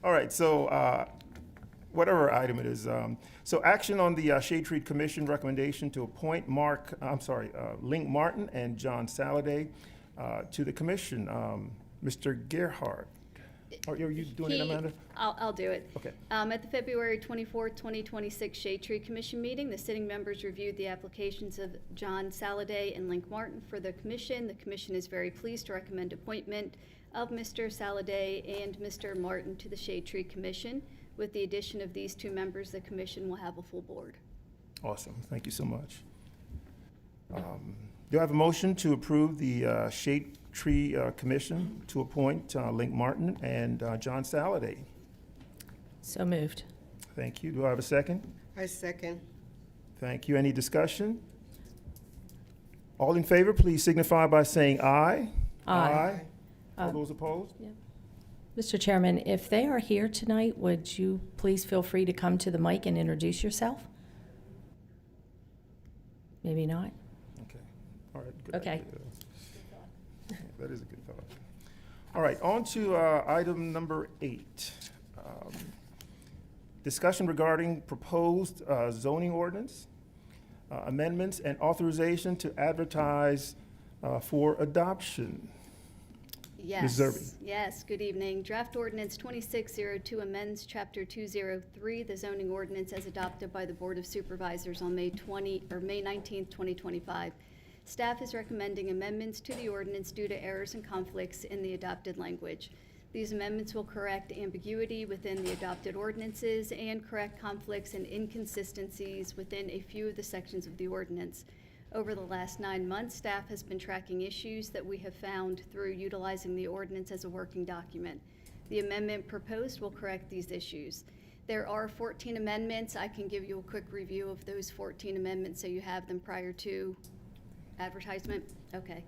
All right, so whatever item it is, so action on the Shade Tree Commission recommendation to appoint Link Martin and John Saladay to the commission. Mr. Gerhardt, are you doing it, Amanda? I'll do it. Okay. At the February 24th, 2026 Shade Tree Commission meeting, the sitting members reviewed the applications of John Saladay and Link Martin for the commission. The commission is very pleased to recommend appointment of Mr. Saladay and Mr. Martin to the Shade Tree Commission. With the addition of these 2 members, the commission will have a full board. Awesome, thank you so much. Do I have a motion to approve the Shade Tree Commission to appoint Link Martin and John Saladay? So moved. Thank you. Do I have a second? I second. Thank you. Any discussion? All in favor, please signify by saying aye. Aye. All those opposed? Mr. Chairman, if they are here tonight, would you please feel free to come to the mic and introduce yourself? Maybe not? Okay, all right. Good Okay. idea. That is a good thought. All right, on to item number 8. Discussion regarding proposed zoning ordinance, amendments, and authorization to advertise for adoption. Ms. Zerby. Yes, good evening. Draft Ordinance 2602 amends Chapter 203, the zoning ordinance as adopted by the Board of Supervisors on May 19th, 2025. Staff is recommending amendments to the ordinance due to errors and conflicts in the adopted language. These amendments will correct ambiguity within the adopted ordinances and correct conflicts and inconsistencies within a few of the sections of the ordinance. Over the last 9 months, staff has been tracking issues that we have found through utilizing the ordinance as a working document. The amendment proposed will correct these issues. There are 14 amendments. I can give you a quick review of those 14 amendments so you have them prior to advertisement. Okay.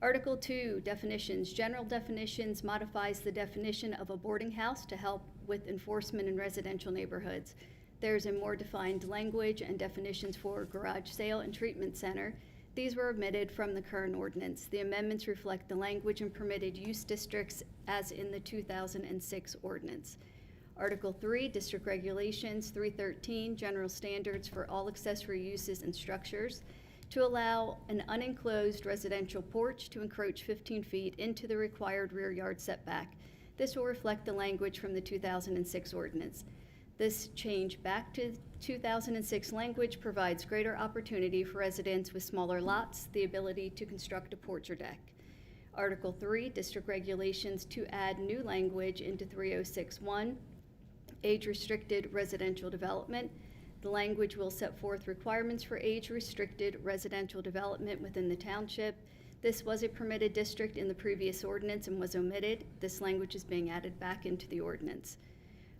Article 2, definitions. General definitions modifies the definition of a boarding house to help with enforcement in residential neighborhoods. There's a more defined language and definitions for garage sale and treatment center. These were omitted from the current ordinance. The amendments reflect the language and permitted use districts as in the 2006 ordinance. Article 3, District Regulations 313, General Standards for all accessory uses and structures, to allow an unenclosed residential porch to encroach 15 feet into the required rear yard setback. This will reflect the language from the 2006 ordinance. This change back to 2006 language provides greater opportunity for residents with smaller lots the ability to construct a porch or deck. Article 3, District Regulations, to add new language into 3061, age-restricted residential development. The language will set forth requirements for age-restricted residential development within the township. This was a permitted district in the previous ordinance and was omitted. This language is being added back into the ordinance.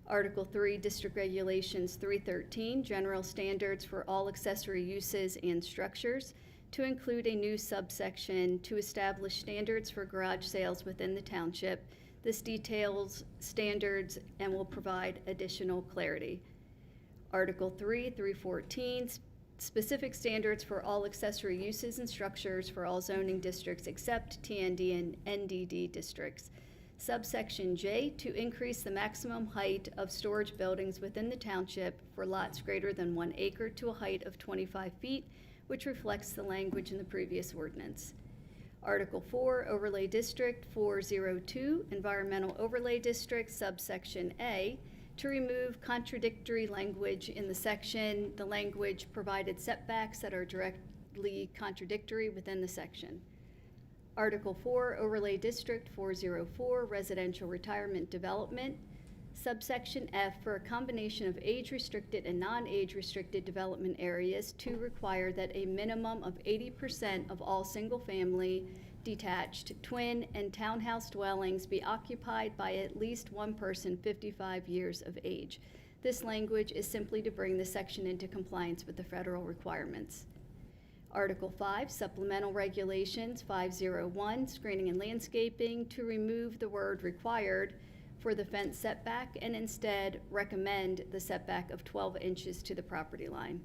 Article 3, District Regulations 313, General Standards for all accessory uses and structures, to include a new subsection to establish standards for garage sales within the township. This details standards and will provide additional clarity. Article 3, 314, specific standards for all accessory uses and structures for all zoning districts except TND and NDD districts. Subsection J, to increase the maximum height of storage buildings within the township for lots greater than 1 acre to a height of 25 feet, which reflects the language in the previous ordinance. Article 4, Overlay District 402, Environmental Overlay District, subsection A, to remove contradictory language in the section. The language provided setbacks that are directly contradictory within the section. Article 4, Overlay District 404, Residential Retirement Development, subsection F, for a combination of age-restricted and non-age-restricted development areas, to require that a minimum of 80% of all single-family, detached, twin, and townhouse dwellings be occupied by at least one person 55 years of age. This language is simply to bring the section into compliance with the federal requirements. Article 5, Supplemental Regulations 501, Screening and Landscaping, to remove the word required for the fence setback and instead recommend the setback of 12 inches to the property line.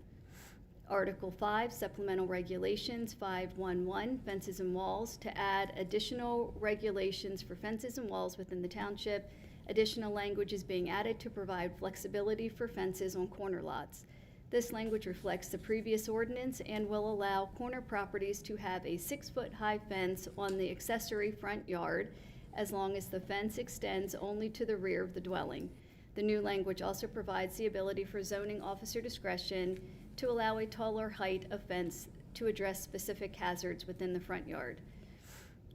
Article 5, Supplemental Regulations 511, Fences and Walls, to add additional regulations for fences and walls within the township. Additional language is being added to provide flexibility for fences on corner lots. This language reflects the previous ordinance and will allow corner properties to have a 6-foot-high fence on the accessory front yard as long as the fence extends only to the rear of the dwelling. The new language also provides the ability for zoning officer discretion to allow a taller height of fence to address specific hazards within the front yard.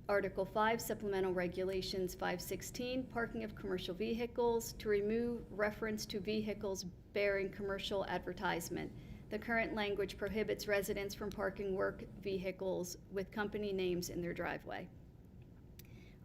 Article 5, Supplemental Regulations 516, Parking of Commercial Vehicles, to remove reference to vehicles bearing commercial advertisement. The current language prohibits residents from parking work vehicles with company names in their driveway.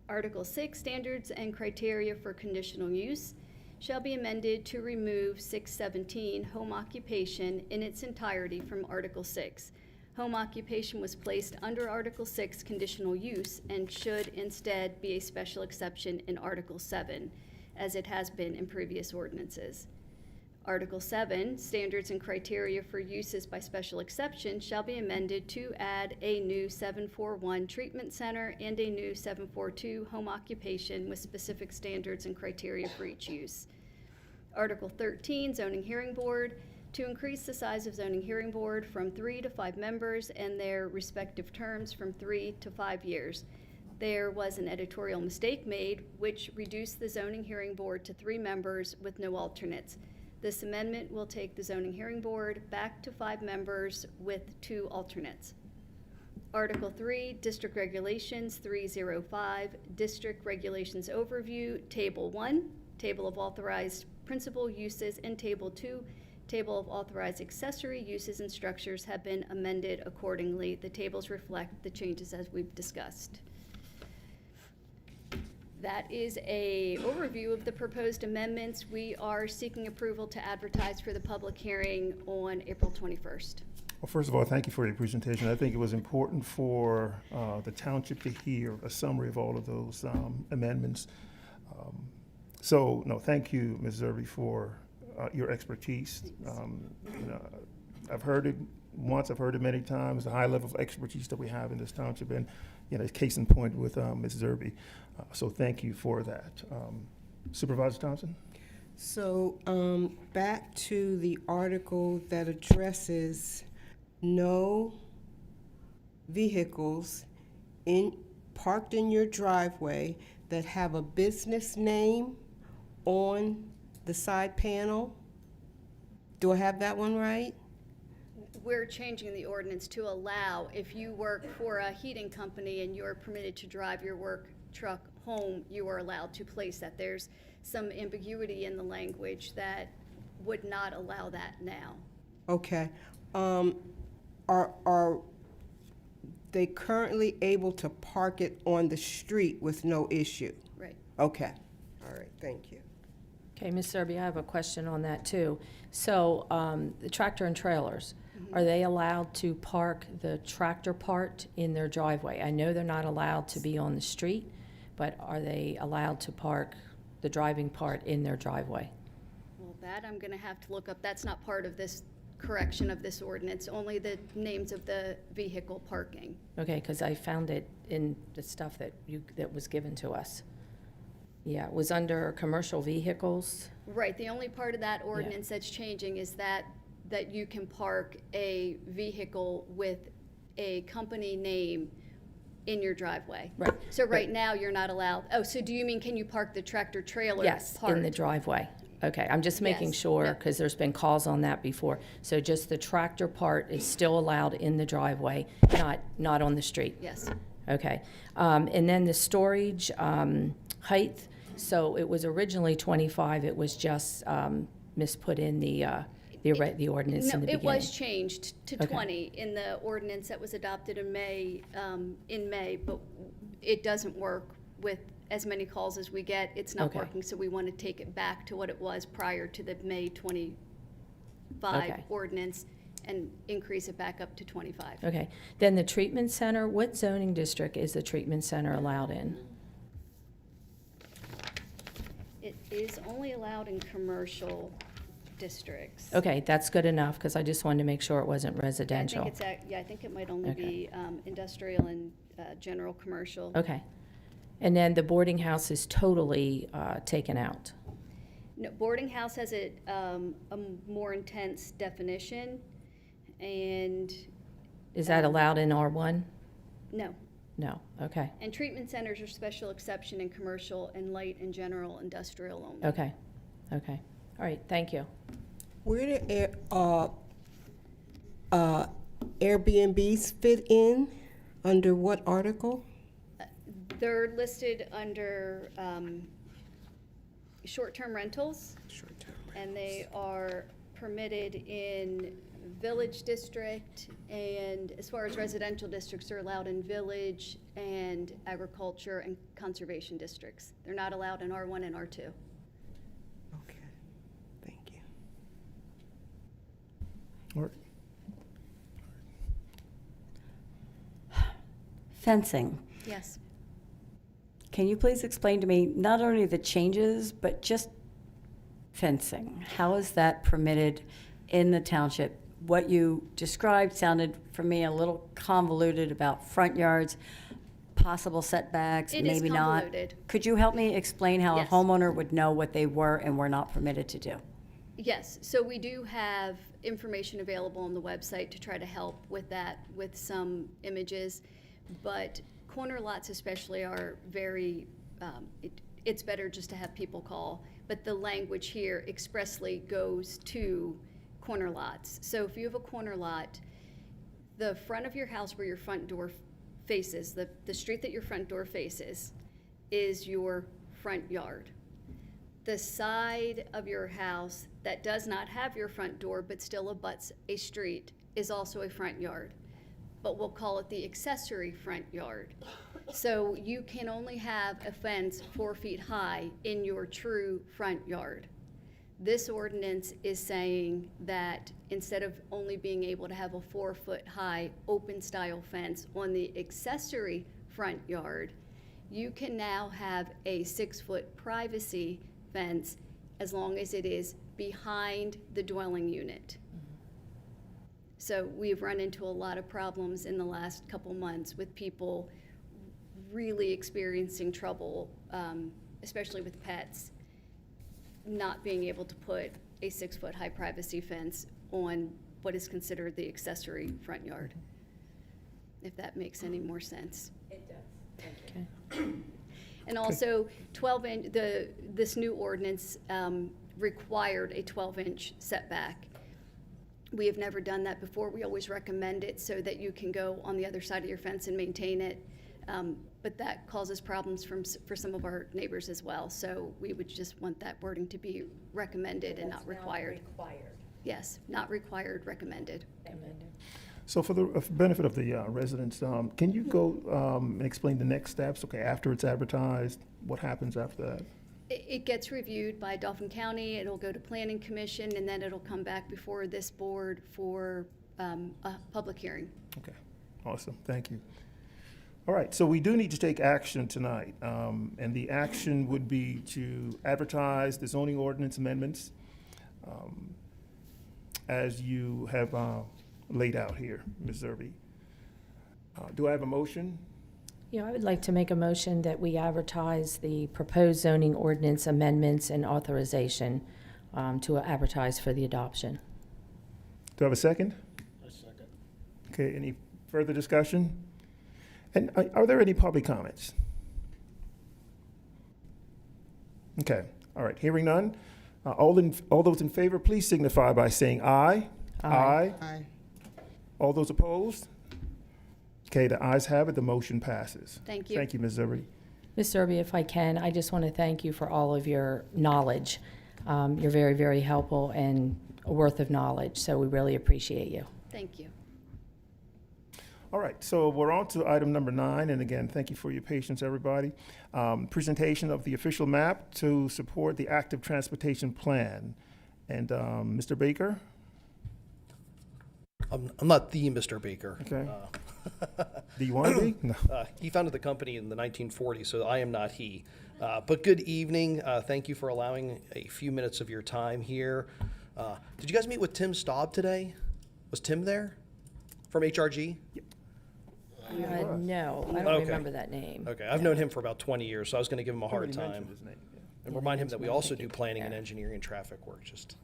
Article 6, Standards and Criteria for Conditional Use, shall be amended to remove 617, Home Occupation, in its entirety from Article 6. Home occupation was placed under Article 6, Conditional Use, and should instead be a special exception in Article 7, as it has been in previous ordinances. Article 7, Standards and Criteria for Uses by Special Exception, shall be amended to add a new 741 Treatment Center and a new 742 Home Occupation with specific standards and criteria for each use. Article 13, Zoning Hearing Board, to increase the size of zoning hearing board from 3 to 5 members and their respective terms from 3 to 5 years. There was an editorial mistake made, which reduced the zoning hearing board to 3 members with no alternates. This amendment will take the zoning hearing board back to 5 members with 2 alternates. Article 3, District Regulations 305, District Regulations Overview, Table 1, Table of Authorized Principal Uses, and Table 2, Table of Authorized Accessory Uses and Structures, have been amended accordingly. The tables reflect the changes as we've discussed. That is an overview of the proposed amendments. We are seeking approval to advertise for the public hearing on April 21st. Well, first of all, thank you for your presentation. I think it was important for the township to hear a summary of all of those amendments. So, no, thank you, Ms. Zerby, for your expertise. You know, I've heard it once, I've heard it many times, the high level of expertise that we have in this township, and, you know, case in point with Ms. Zerby. So thank you for that. Supervisor Thompson? So, back to the article that addresses no vehicles parked in your driveway that have a business name on the side panel. Do I have that one right? We're changing the ordinance to allow, if you work for a heating company and you're permitted to drive your work truck home, you are allowed to place that. There's some ambiguity in the language that would not allow that now. Okay. Are they currently able to park it on the street with no issue? Right. Okay. All right, thank you. Okay, Ms. Serby, I have a question on that too. So, the tractor and trailers, are they allowed to park the tractor part in their driveway? I know they're not allowed to be on the street, but are they allowed to park the driving part in their driveway? Well, that I'm gonna have to look up. That's not part of this correction of this ordinance, only the names of the vehicle parking. Okay, because I found it in the stuff that was given to us. Yeah, it was under commercial vehicles. Right, the only part of that ordinance that's changing is that you can park a vehicle with a company name in your driveway. Right. So right now, you're not allowed, oh, so do you mean, can you park the tractor trailer Yes, part? in the driveway. Okay, I'm just making Yes, sure, yep. because there's been calls on that before. So just the tractor part is still allowed in the driveway, not on the street? Yes. Okay. And then the storage height, so it was originally 25, it was just misput in the ordinance No, in the it beginning. was changed to Okay. 20 in the ordinance that was adopted in May, but it doesn't work with as many calls as we get. It's not Okay. working, so we want to take it back to what it was prior to the May 25 Okay. ordinance and increase it back up to 25. Okay. Then the treatment center, what zoning district is the treatment center allowed in? It is only allowed in commercial districts. Okay, that's good enough, because I just wanted to make sure it wasn't I residential. think I think it might only Okay. be industrial and general commercial. Okay. And then the boarding house is totally taken out? No, boarding house has a more intense definition, and Is that allowed in R1? no. No, okay, And treatment centers are special exception in commercial and light and general industrial only. okay, okay. All right, thank you. Where do Airbnbs fit in? Under what article? They're listed under short-term rentals. And they are permitted in village district, and as far as residential districts, they're allowed in village and agriculture and conservation districts. They're not allowed in R1 and R2. Okay, thank you. All right. Fencing. Yes. Can you please explain to me not only the changes, but just fencing? How is that permitted in the township? What you described sounded for me a little convoluted about front yards, possible setbacks, It is maybe not. convoluted. Could you help me explain how Yes. a homeowner would know what they were and were not permitted to do? Yes, so we do have information available on the website to try to help with that, with some images. But corner lots especially are very, it's better just to have people call. But the language here expressly goes to corner lots. So if you have a corner lot, the front of your house where your front door faces, the street that your front door faces, is your front yard. The side of your house that does not have your front door but still abuts a street is also a front yard. But we'll call it the accessory front yard. So you can only have a fence 4 feet high in your true front yard. This ordinance is saying that instead of only being able to have a 4-foot high open style fence on the accessory front yard, you can now have a 6-foot privacy fence as long as it is behind the dwelling unit. So we've run into a lot of problems in the last couple months with people really experiencing trouble, especially with pets, not being able to put a 6-foot high privacy fence on what is considered the accessory front yard, if that makes any more sense. It does. Okay. And also, 12-inch, this new ordinance required a 12-inch setback. We have never done that before. We always recommend it so that you can go on the other side of your fence and maintain it. But that causes problems for some of our neighbors as well. So we would just want that wording to be recommended and not required. Yes, not required, recommended. So for the benefit of the residents, can you go and explain the next steps? Okay, after it's advertised, what happens after that? It gets reviewed by Dauphin County, it'll go to Planning Commission, and then it'll come back before this board for a public hearing. Okay, awesome, thank you. All right, so we do need to take action tonight, and the action would be to advertise the zoning ordinance amendments as you have laid out here, Ms. Zerby. Do I have a motion? Yeah, I would like to make a motion that we advertise the proposed zoning ordinance amendments and authorization to advertise for the adoption. Do I have a second? A second. Okay, any further discussion? And are there any public comments? Okay, all right, hearing none. All those in favor, please signify by saying aye. Aye. Aye. All those opposed? Okay, the ayes have it, the motion passes. Thank you. Thank you, Ms. Zerby. Ms. Zerby, if I can, I just want to thank you for all of your knowledge. You're very, very helpful and a worth of knowledge, so we really appreciate you. Thank you. All right, so we're on to item number 9, and again, thank you for your patience, everybody. Presentation of the official map to support the active transportation plan. And Mr. Baker? I'm not the Mr. Baker. Okay. Do you want to be? No. He founded the company in the 1940s, so I am not he. But good evening. Thank you for allowing a few minutes of your time here. Did you guys meet with Tim Staub today? Was Tim there from HRG? No, I don't Okay. remember that name. Okay, I've known him for about 20 years, so I was going to give him a hard Already time mentioned his name, yeah. and remind him that we also do planning and engineering and traffic work. Just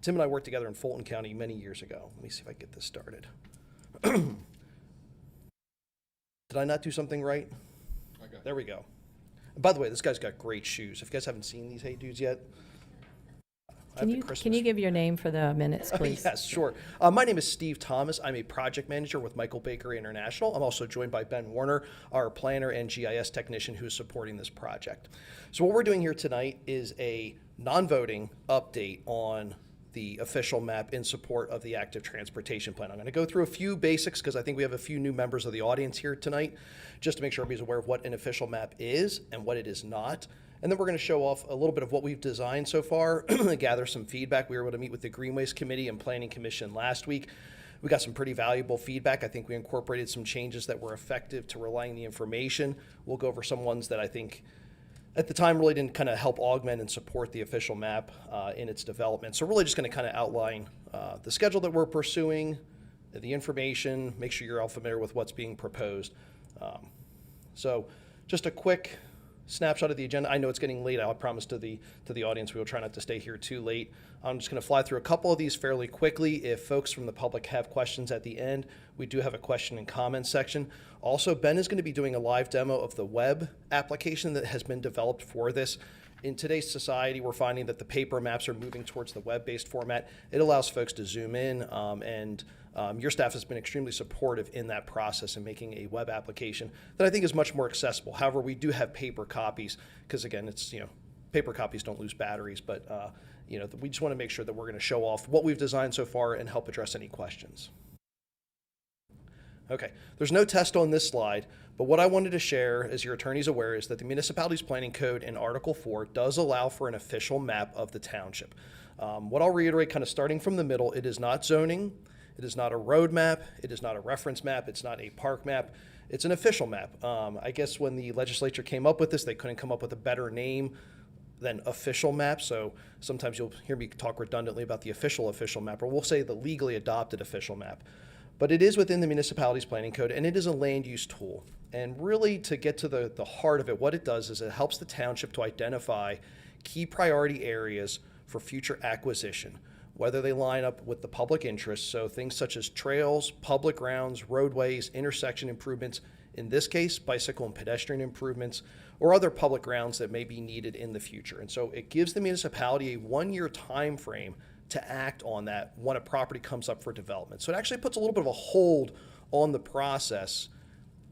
Tim and I worked together in Fulton County many years ago. Let me see if I get this started. Did I not do something right? There we go. And by the way, this guy's got great shoes. If you guys haven't seen these Hey Dudes yet, I have the Can Christmas you give your name for the minutes, please? Yes, sure. My name is Steve Thomas. I'm a project manager with Michael Baker International. I'm also joined by Ben Warner, our planner and GIS technician who is supporting this project. So what we're doing here tonight is a non-voting update on the official map in support of the active transportation plan. I'm going to go through a few basics because I think we have a few new members of the audience here tonight, just to make sure everybody's aware of what an official map is and what it is not. And then we're going to show off a little bit of what we've designed so far, gather some feedback. We were able to meet with the Greenways Committee and Planning Commission last week. We got some pretty valuable feedback. I think we incorporated some changes that were effective to relying the information. We'll go over some ones that I think at the time really didn't kind of help augment and support the official map in its development. So really just going to kind of outline the schedule that we're pursuing, the information, make sure you're all familiar with what's being proposed. So just a quick snapshot of the agenda. I know it's getting late. I promise to the audience we will try not to stay here too late. I'm just going to fly through a couple of these fairly quickly. If folks from the public have questions at the end, we do have a question and comment section. Also, Ben is going to be doing a live demo of the web application that has been developed for this. In today's society, we're finding that the paper maps are moving towards the web-based format. It allows folks to zoom in, and your staff has been extremely supportive in that process and making a web application that I think is much more accessible. However, we do have paper copies because, again, it's, paper copies don't lose batteries, but we just want to make sure that we're going to show off what we've designed so far and help address any questions. Okay, there's no test on this slide, but what I wanted to share, as your attorney's aware, is that the Municipalities Planning Code in Article 4 does allow for an official map of the township. What I'll reiterate, kind of starting from the middle, it is not zoning, it is not a road map, it is not a reference map, it's not a park map, it's an official map. I guess when the legislature came up with this, they couldn't come up with a better name. than official map. So sometimes you'll hear me talk redundantly about the official map, or we'll say the legally adopted official map. But it is within the municipality's planning code, and it is a land use tool. And really, to get to the heart of it, what it does is it helps the township to identify key priority areas for future acquisition, whether they line up with the public interest, so things such as trails, public grounds, roadways, intersection improvements, in this case, bicycle and pedestrian improvements, or other public grounds that may be needed in the future. And so it gives the municipality a 1-year time frame to act on that when a property comes up for development. So it actually puts a little bit of a hold on the process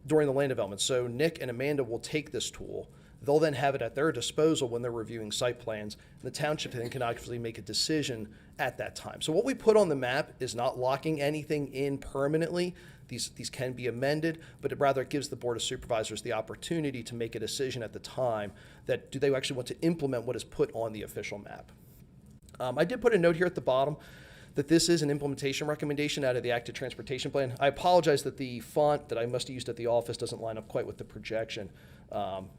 during the land development. So Nick and Amanda will take this tool. They'll then have it at their disposal when they're reviewing site plans. And the township then can actually make a decision at that time. So what we put on the map is not locking anything in permanently. These can be amended, but it rather gives the Board of Supervisors the opportunity to make a decision at the time that do they actually want to implement what is put on the official map. I did put a note here at the bottom that this is an implementation recommendation out of the active transportation plan. I apologize that the font that I must have used at the office doesn't line up quite with the projection.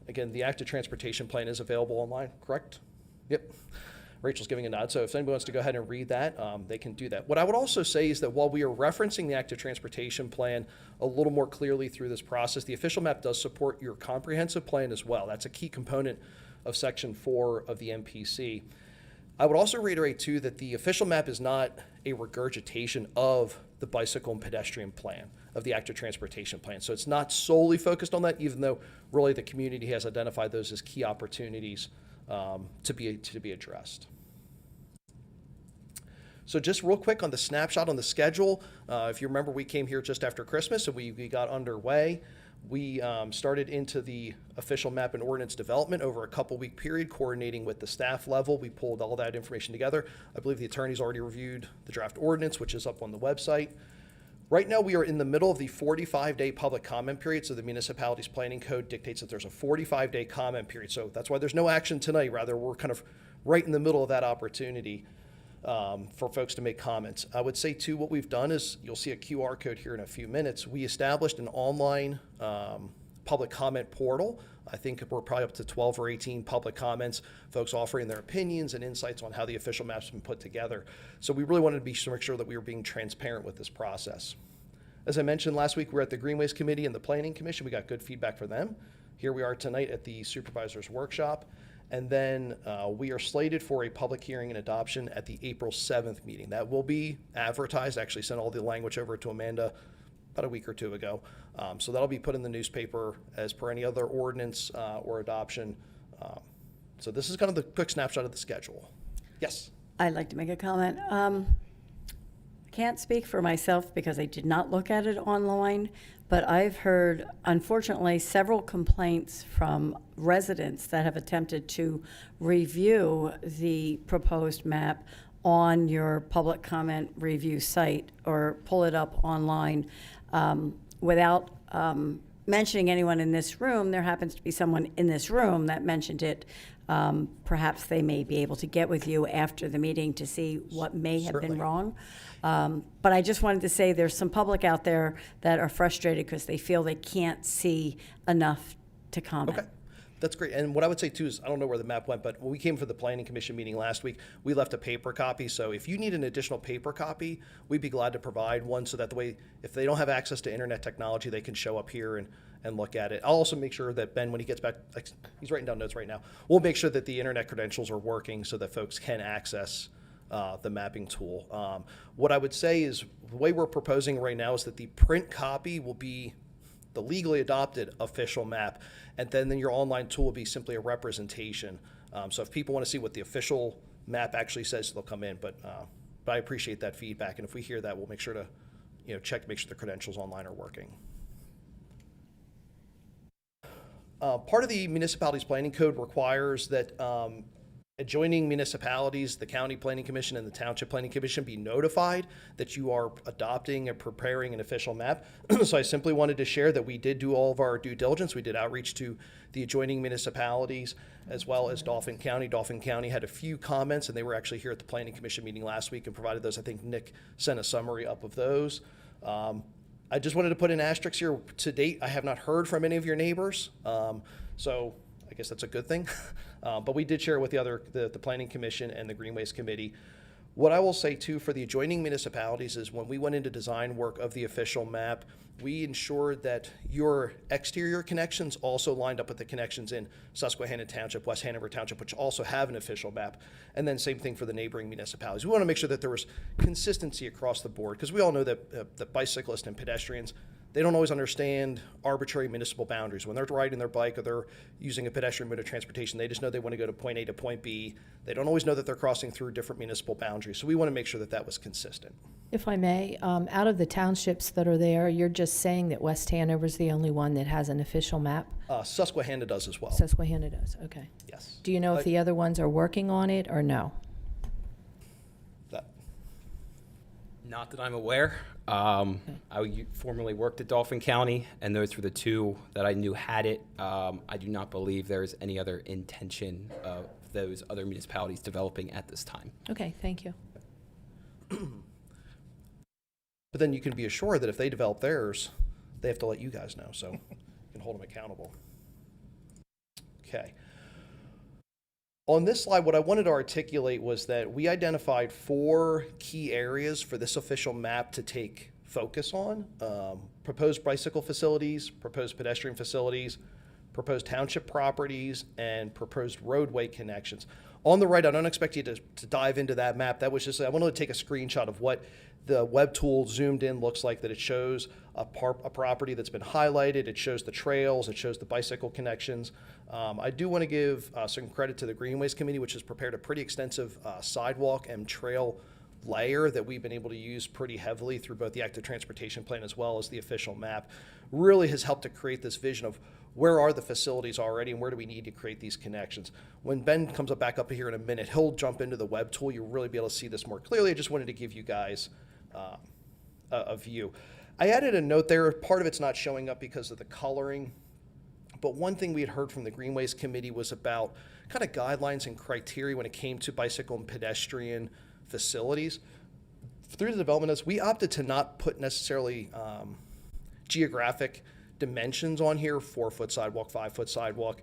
Again, the active transportation plan is available online, correct? Yep. Rachel's giving a nod, so if anybody wants to go ahead and read that, they can do that. What I would also say is that while we are referencing the active transportation plan a little more clearly through this process, the official map does support your comprehensive plan as well. That's a key component of Section 4 of the MPC. I would also reiterate, too, that the official map is not a regurgitation of the bicycle and pedestrian plan, of the active transportation plan. So it's not solely focused on that, even though really the community has identified those as key opportunities to be addressed. So just real quick on the snapshot on the schedule, if you remember, we came here just after Christmas, so we got underway. We started into the official map and ordinance development over a couple-week period, coordinating with the staff level. We pulled all that information together. I believe the attorney's already reviewed the draft ordinance, which is up on the website. Right now, we are in the middle of the 45-day public comment period, so the municipality's planning code dictates that there's a 45-day comment period. So that's why there's no action tonight. Rather, we're kind of right in the middle of that opportunity for folks to make comments. I would say, too, what we've done is, you'll see a QR code here in a few minutes. We established an online public comment portal. I think we're probably up to 12 or 18 public comments, folks offering their opinions and insights on how the official map's been put together. So we really wanted to make sure that we were being transparent with this process. As I mentioned last week, we were at the Greenways Committee and the Planning Commission. We got good feedback from them. Here we are tonight at the Supervisors Workshop. And then we are slated for a public hearing and adoption at the April 7th meeting. That will be advertised. I actually sent all the language over to Amanda about a week or two ago. So that'll be put in the newspaper as per any other ordinance or adoption. So this is kind of the quick snapshot of the schedule. Yes? I'd like to make a comment. I can't speak for myself because I did not look at it online, but I've heard, unfortunately, several complaints from residents that have attempted to review the proposed map on your public comment review site or pull it up online without mentioning anyone in this room. There happens to be someone in this room that mentioned it. Perhaps they may be able to get with you after the meeting to see what may have been wrong. But I just wanted to say there's some public out there that are frustrated because they feel they can't see enough to comment. Okay. That's great. And what I would say, too, is I don't know where the map went, but when we came for the Planning Commission meeting last week, we left a paper copy. So if you need an additional paper copy, we'd be glad to provide one so that the way, if they don't have access to internet technology, they can show up here and look at it. I'll also make sure that Ben, when he gets back, he's writing down notes right now, we'll make sure that the internet credentials are working so that folks can access the mapping tool. What I would say is the way we're proposing right now is that the print copy will be the legally adopted official map, and then your online tool will be simply a representation. So if people want to see what the official map actually says, they'll come in. But I appreciate that feedback, and if we hear that, we'll make sure to check to make sure the credentials online are working. Part of the municipality's planning code requires that adjoining municipalities, the county planning commission and the township planning commission be notified that you are adopting and preparing an official map. So I simply wanted to share that we did do all of our due diligence. We did outreach to the adjoining municipalities as well as Dauphin County. Dauphin County had a few comments, and they were actually here at the planning commission meeting last week and provided those. I think Nick sent a summary up of those. I just wanted to put an asterisk here. To date, I have not heard from any of your neighbors. So I guess that's a good thing. But we did share it with the Planning Commission and the Greenways Committee. What I will say too for the adjoining municipalities is when we went into design work of the official map, we ensured that your exterior connections also lined up with the connections in Susquehanna Township, West Hanover Township, which also have an official map. And then same thing for the neighboring municipalities. We want to make sure that there was consistency across the board, because we all know that bicyclists and pedestrians, they don't always understand arbitrary municipal boundaries. When they're riding their bike or they're using a pedestrian mode of transportation, they just know they want to go to point A to point B. They don't always know that they're crossing through different municipal boundaries. So we want to make sure that that was consistent. If I may, out of the townships that are there, you're just saying that West Hanover's the only one that has an official map? Susquehanna does as well. Susquehanna does, okay. Yes. Do you know if the other ones are working on it or no? Not that I'm aware. I formerly worked at Dauphin County, and those were the two that I knew had it. I do not believe there is any other intention of those other municipalities developing at this time. Okay, thank you. But then you can be assured that if they develop theirs, they have to let you guys know, so you can hold them accountable. Okay. On this slide, what I wanted to articulate was that we identified 4 key areas for this official map to take focus on. Proposed bicycle facilities, proposed pedestrian facilities, proposed township properties, and proposed roadway connections. On the right, I don't expect you to dive into that map. That was just, I wanted to take a screenshot of what the web tool zoomed in looks like, that it shows a property that's been highlighted, it shows the trails, it shows the bicycle connections. I do want to give some credit to the Greenways Committee, which has prepared a pretty extensive sidewalk and trail layer that we've been able to use pretty heavily through both the active transportation plan as well as the official map. Really has helped to create this vision of where are the facilities already and where do we need to create these connections. When Ben comes back up here in a minute, he'll jump into the web tool. You'll really be able to see this more clearly. I just wanted to give you guys a view. I added a note there. Part of it's not showing up because of the coloring. But one thing we had heard from the Greenways Committee was about kind of guidelines and criteria when it came to bicycle and pedestrian facilities. Through the development of this, we opted to not put necessarily geographic dimensions on here, 4-foot sidewalk, 5-foot sidewalk,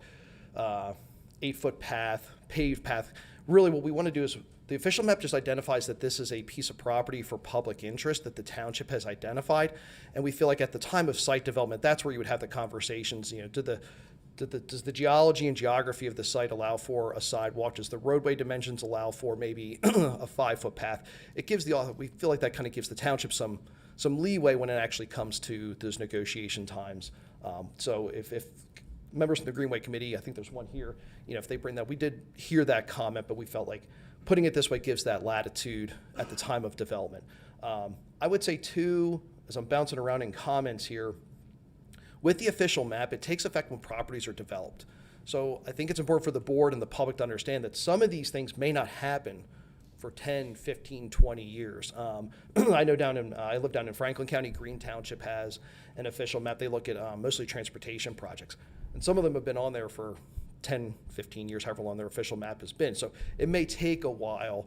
8-foot path, paved path. Really what we want to do is the official map just identifies that this is a piece of property for public interest that the township has identified. And we feel like at the time of site development, that's where you would have the conversations, you know, does the geology and geography of the site allow for a sidewalk? Does the roadway dimensions allow for maybe a 5-foot path? It gives we feel like that kind of gives the township some leeway when it actually comes to those negotiation times. So if members of the Greenway Committee, I think there's one here, you know, if they bring that, we did hear that comment, but we felt like putting it this way gives that latitude at the time of development. I would say too, as I'm bouncing around in comments here, with the official map, it takes effect when properties are developed. So I think it's important for the board and the public to understand that some of these things may not happen for 10, 15, 20 years. I know I live down in Franklin County. Green Township has an official map. They look at mostly transportation projects. And some of them have been on there for 10, 15 years, however long their official map has been. So it may take a while,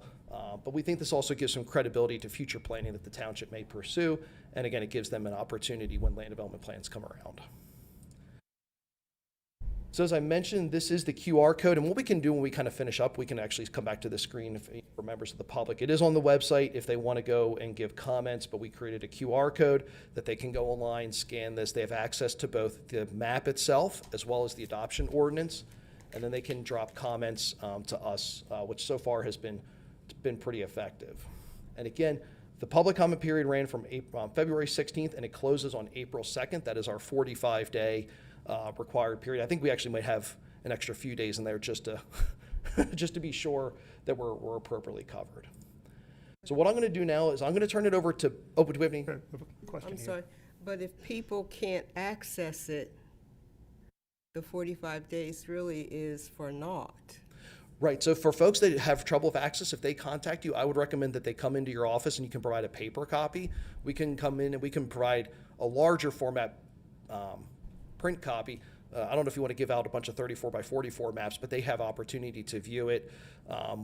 but we think this also gives some credibility to future planning that the township may pursue. And again, it gives them an opportunity when land development plans come around. So as I mentioned, this is the QR code, and what we can do when we kind of finish up, we can actually come back to the screen for members of the public. It is on the website if they want to go and give comments, but we created a QR code that they can go online, scan this. They have access to both the map itself as well as the adoption ordinance, and then they can drop comments to us, which so far has been pretty effective. And again, the public comment period ran from February 16th, and it closes on April 2nd. That is our 45-day required period. I think we actually might have an extra few days in there just to just to be sure that we're appropriately covered. So what I'm going to do now is I'm going to turn it over to. Oh, do we have any question? I'm sorry, but if people can't access it, the 45 days really is for naught. Right. So for folks that have trouble with access, if they contact you, I would recommend that they come into your office and you can provide a paper copy. We can come in and we can provide a larger format print copy. I don't know if you want to give out a bunch of 34 by 44 maps, but they have opportunity to view it.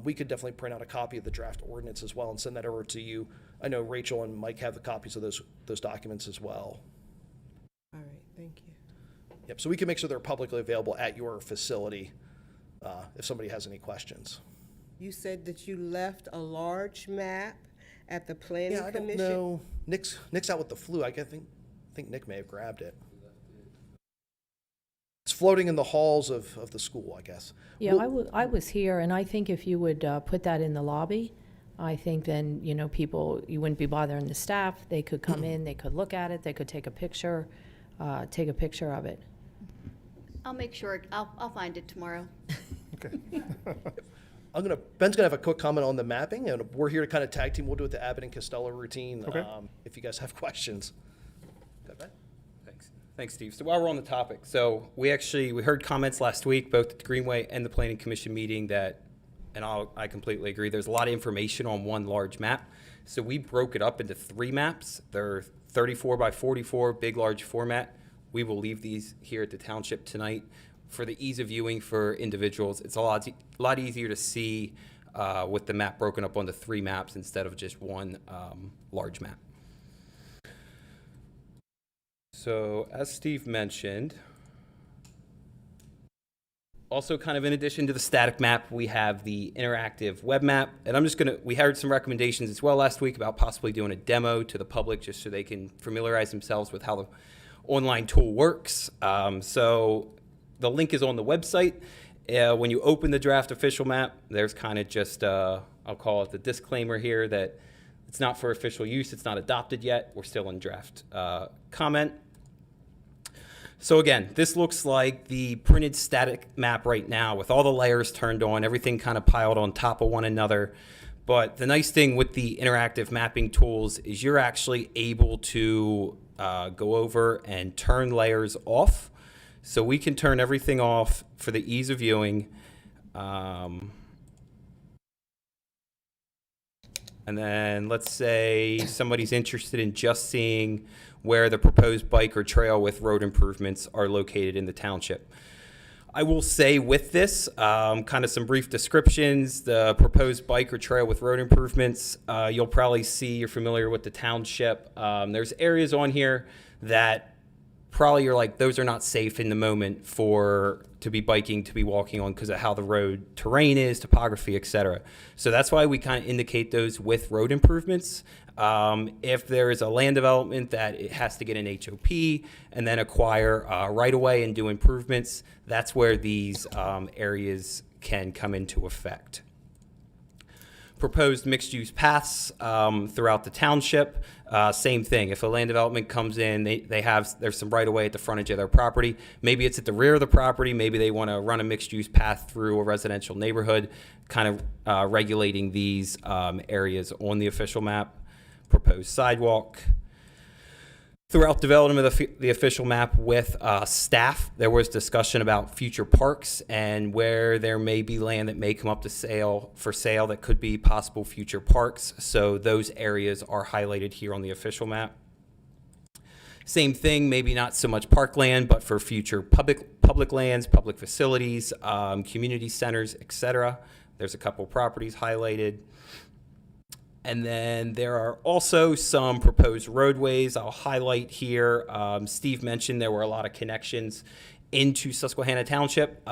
We could definitely print out a copy of the draft ordinance as well and send that over to you. I know Rachel and Mike have the copies of those documents as well. All right, thank you. Yep, so we can make sure they're publicly available at your facility if somebody has any questions. You said that you left a large map at the planning Yeah, I don't commission? know. Nick's out with the flu. I think Nick may have grabbed it. It's floating in the halls of the school, I guess. Yeah, I was here, and I think if you would put that in the lobby, I think then, you know, people, you wouldn't be bothering the staff. They could come in, they could look at it, they could take a picture of it. I'll make sure, I'll find it tomorrow. Okay. Ben's gonna have a quick comment on the mapping, and we're here to kind of tag team. We'll do it the Abbott and Costello routine. Okay. If you guys have questions. Go ahead. Thanks, Steve. So while we're on the topic, so we heard comments last week, both at the Greenway and the Planning Commission meeting that, and I completely agree, there's a lot of information on one large map. So we broke it up into 3 maps. They're 34 by 44, big, large format. We will leave these here at the township tonight. For the ease of viewing for individuals, it's a lot easier to see with the map broken up onto 3 maps instead of just one large map. So as Steve mentioned, also kind of in addition to the static map, we have the interactive web map. And we heard some recommendations as well last week about possibly doing a demo to the public just so they can familiarize themselves with how the online tool works. So the link is on the website. When you open the draft official map, there's kind of just, I'll call it the disclaimer here that it's not for official use. It's not adopted yet. We're still in draft comment. So again, this looks like the printed static map right now with all the layers turned on, everything kind of piled on top of one another. But the nice thing with the interactive mapping tools is you're actually able to go over and turn layers off. So we can turn everything off for the ease of viewing. And then let's say somebody's interested in just seeing where the proposed bike or trail with road improvements are located in the township. I will say with this, kind of some brief descriptions, the proposed bike or trail with road improvements, you'll probably see, you're familiar with the township. There's areas on here that probably you're like, those are not safe in the moment to be biking, to be walking on because of how the road terrain is, topography, etc. So that's why we kind of indicate those with road improvements. If there is a land development that it has to get an HOP and then acquire right away and do improvements, that's where these areas can come into effect. Proposed mixed-use paths throughout the township. Same thing. If a land development comes in, there's some right-of-way at the frontage of their property. Maybe it's at the rear of the property. Maybe they want to run a mixed-use path through a residential neighborhood, kind of regulating these areas on the official map. Proposed sidewalk. Throughout development of the official map with staff, there was discussion about future parks and where there may be land that may come up for sale that could be possible future parks. So those areas are highlighted here on the official map. Same thing, maybe not so much parkland, but for future public lands, public facilities, community centers, etc. There's a couple properties highlighted. And then there are also some proposed roadways I'll highlight here. Steve mentioned there were a lot of connections into Susquehanna Township.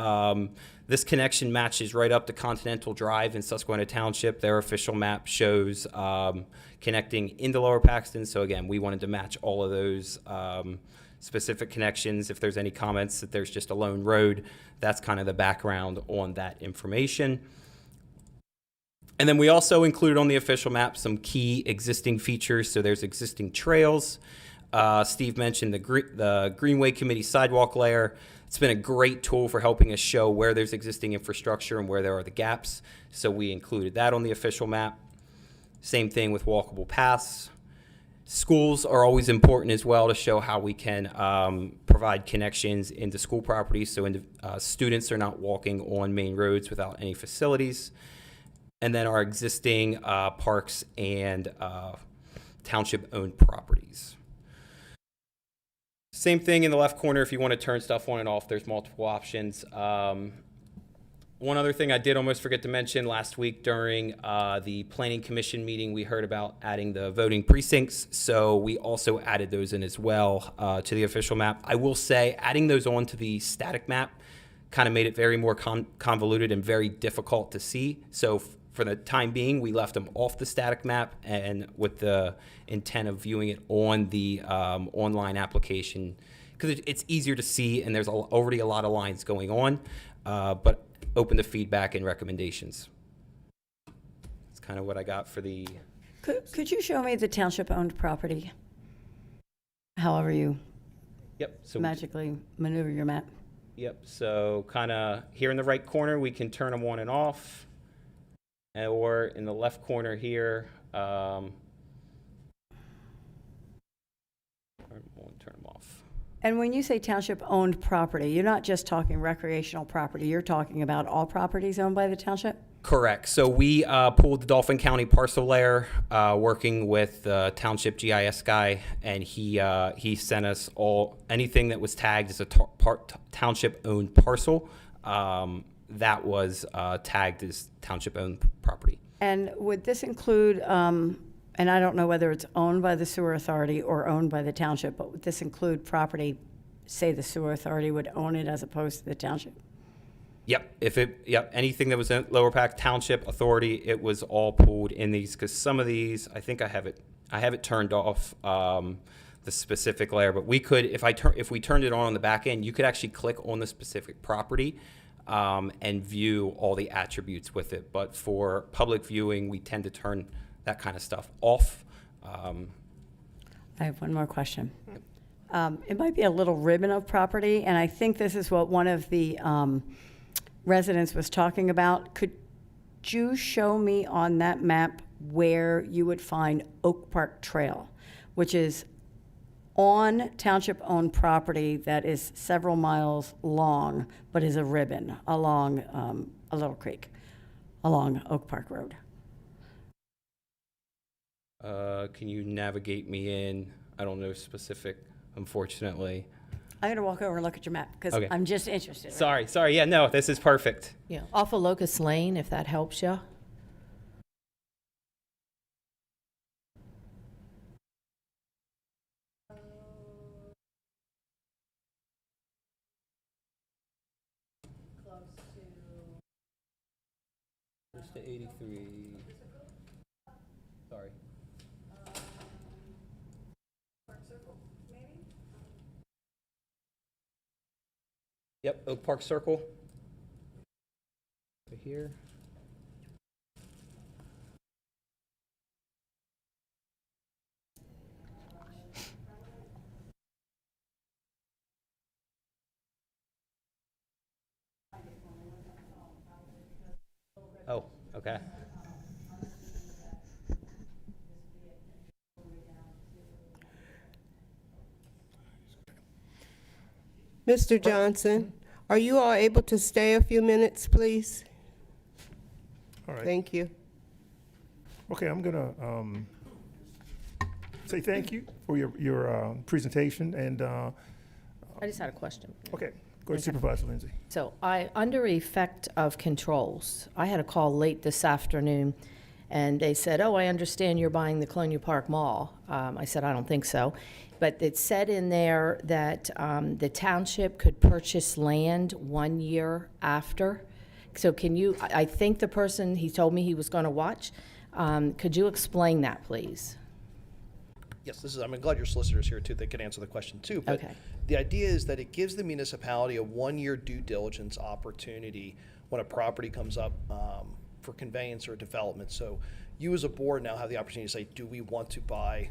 This connection matches right up to Continental Drive in Susquehanna Township. Their official map shows connecting into Lower Paxton. So again, we wanted to match all of those specific connections. If there's any comments that there's just a lone road, that's kind of the background on that information. And then we also included on the official map some key existing features. So there's existing trails. Steve mentioned the Greenway Committee sidewalk layer. It's been a great tool for helping us show where there's existing infrastructure and where there are the gaps. So we included that on the official map. Same thing with walkable paths. Schools are always important as well to show how we can provide connections into school properties so students are not walking on main roads without any facilities. And then our existing parks and township-owned properties. Same thing in the left corner. If you want to turn stuff on and off, there's multiple options. One other thing I did almost forget to mention last week during the Planning Commission meeting, we heard about adding the voting precincts. So we also added those in as well to the official map. I will say adding those on to the static map kind of made it very more convoluted and very difficult to see. So for the time being, we left them off the static map and with the intent of viewing it on the online application because it's easier to see and there's already a lot of lines going on, but open to feedback and recommendations. That's kind of what I got for the... Could you show me the township-owned property? However you Yep. So magically maneuver your map. Yep. So kind of here in the right corner, we can turn them on and off. Or in the left corner here, turn them off. And when you say township-owned property, you're not just talking recreational property. You're talking about all properties owned by the township? Correct. So we pulled the Dauphin County parcel layer, working with the township GIS guy, and he sent us anything that was tagged as a township-owned parcel that was tagged as township-owned property. And would this include, and I don't know whether it's owned by the sewer authority or owned by the township, but would this include property, say the sewer authority would own it as opposed to the township? Yep. Anything that was in Lower Pack Township Authority, it was all pulled in these because some of these, I think I have it turned off the specific layer, but we could, if we turned it on the back end, you could actually click on the specific property and view all the attributes with it. But for public viewing, we tend to turn that kind of stuff off. I have one more question. It might be a little ribbon of property, and I think this is what one of the residents was talking about. Could you show me on that map where you would find Oak Park Trail, which is on township-owned property that is several miles long, but is a ribbon along a little creek, along Oak Park Road? Can you navigate me in? I don't know specific, unfortunately. I'm going to walk over and look at your map because Okay. I'm just interested. Sorry. Yeah, no, this is perfect. Yeah, off of Locust Lane, if that helps you. Close to 83. Sorry. Yep, Oak Park Circle. Over here. Oh, okay. Mr. Johnson, are you all able to stay a few minutes, please? All right. Thank you. Okay, I'm gonna say thank you for your presentation, and I just had a question. okay, go ahead, Supervisor Lindsay. So under effect of controls, I had a call late this afternoon, and they said, oh, I understand you're buying the Colonial Park Mall. I said, I don't think so. But it said in there that the township could purchase land 1 year after. So I think the person, he told me he was going to watch. Could you explain that, please? Yes, I'm glad your solicitor's here too. They can answer the question too. But Okay. the idea is that it gives the municipality a 1 year due diligence opportunity when a property comes up for conveyance or development. So you as a board now have the opportunity to say, do we want to buy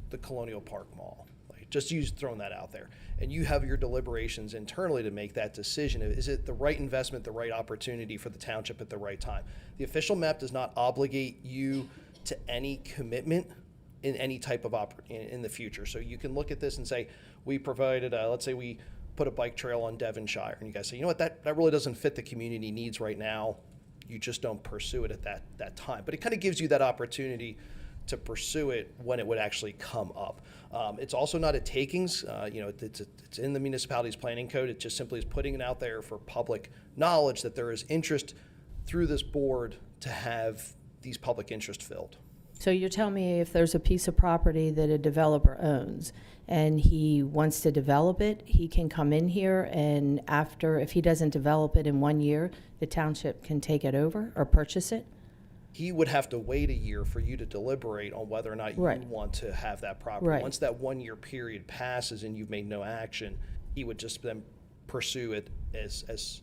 the Colonial Park Mall? Just throwing that out there. And you have your deliberations internally to make that decision. Is it the right investment, the right opportunity for the township at the right time? The official map does not obligate you to any commitment in any type of in the future. So you can look at this and say, we provided, let's say we put a bike trail on Devonshire, and you guys say, you know what, that really doesn't fit the community needs right now. You just don't pursue it at that time. But it kind of gives you that opportunity to pursue it when it would actually come up. It's also not a takings, it's in the municipality's planning code. It just simply is putting it out there for public knowledge that there is interest through this board to have these public interest filled. So you're telling me if there's a piece of property that a developer owns and he wants to develop it, he can come in here, and after, if he doesn't develop it in 1 year, the township can take it over or purchase it? He would have to wait a year for you to deliberate on whether or not you Right. want to have that property. Right. Once that 1 year period passes and you've made no action, he would just then pursue it as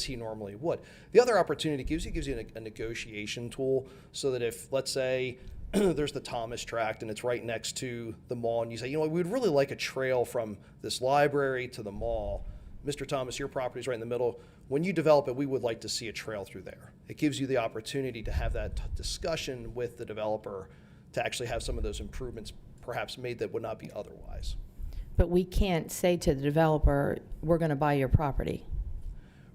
he normally would. The other opportunity gives you a negotiation tool, so that if, let's say, there's the Thomas tract and it's right next to the mall, and you say, you know what, we would really like a trail from this library to the mall. Mr. Thomas, your property's right in the middle. When you develop it, we would like to see a trail through there. It gives you the opportunity to have that discussion with the developer to actually have some of those improvements perhaps made that would not be otherwise. But we can't say to the developer, we're going to buy your property.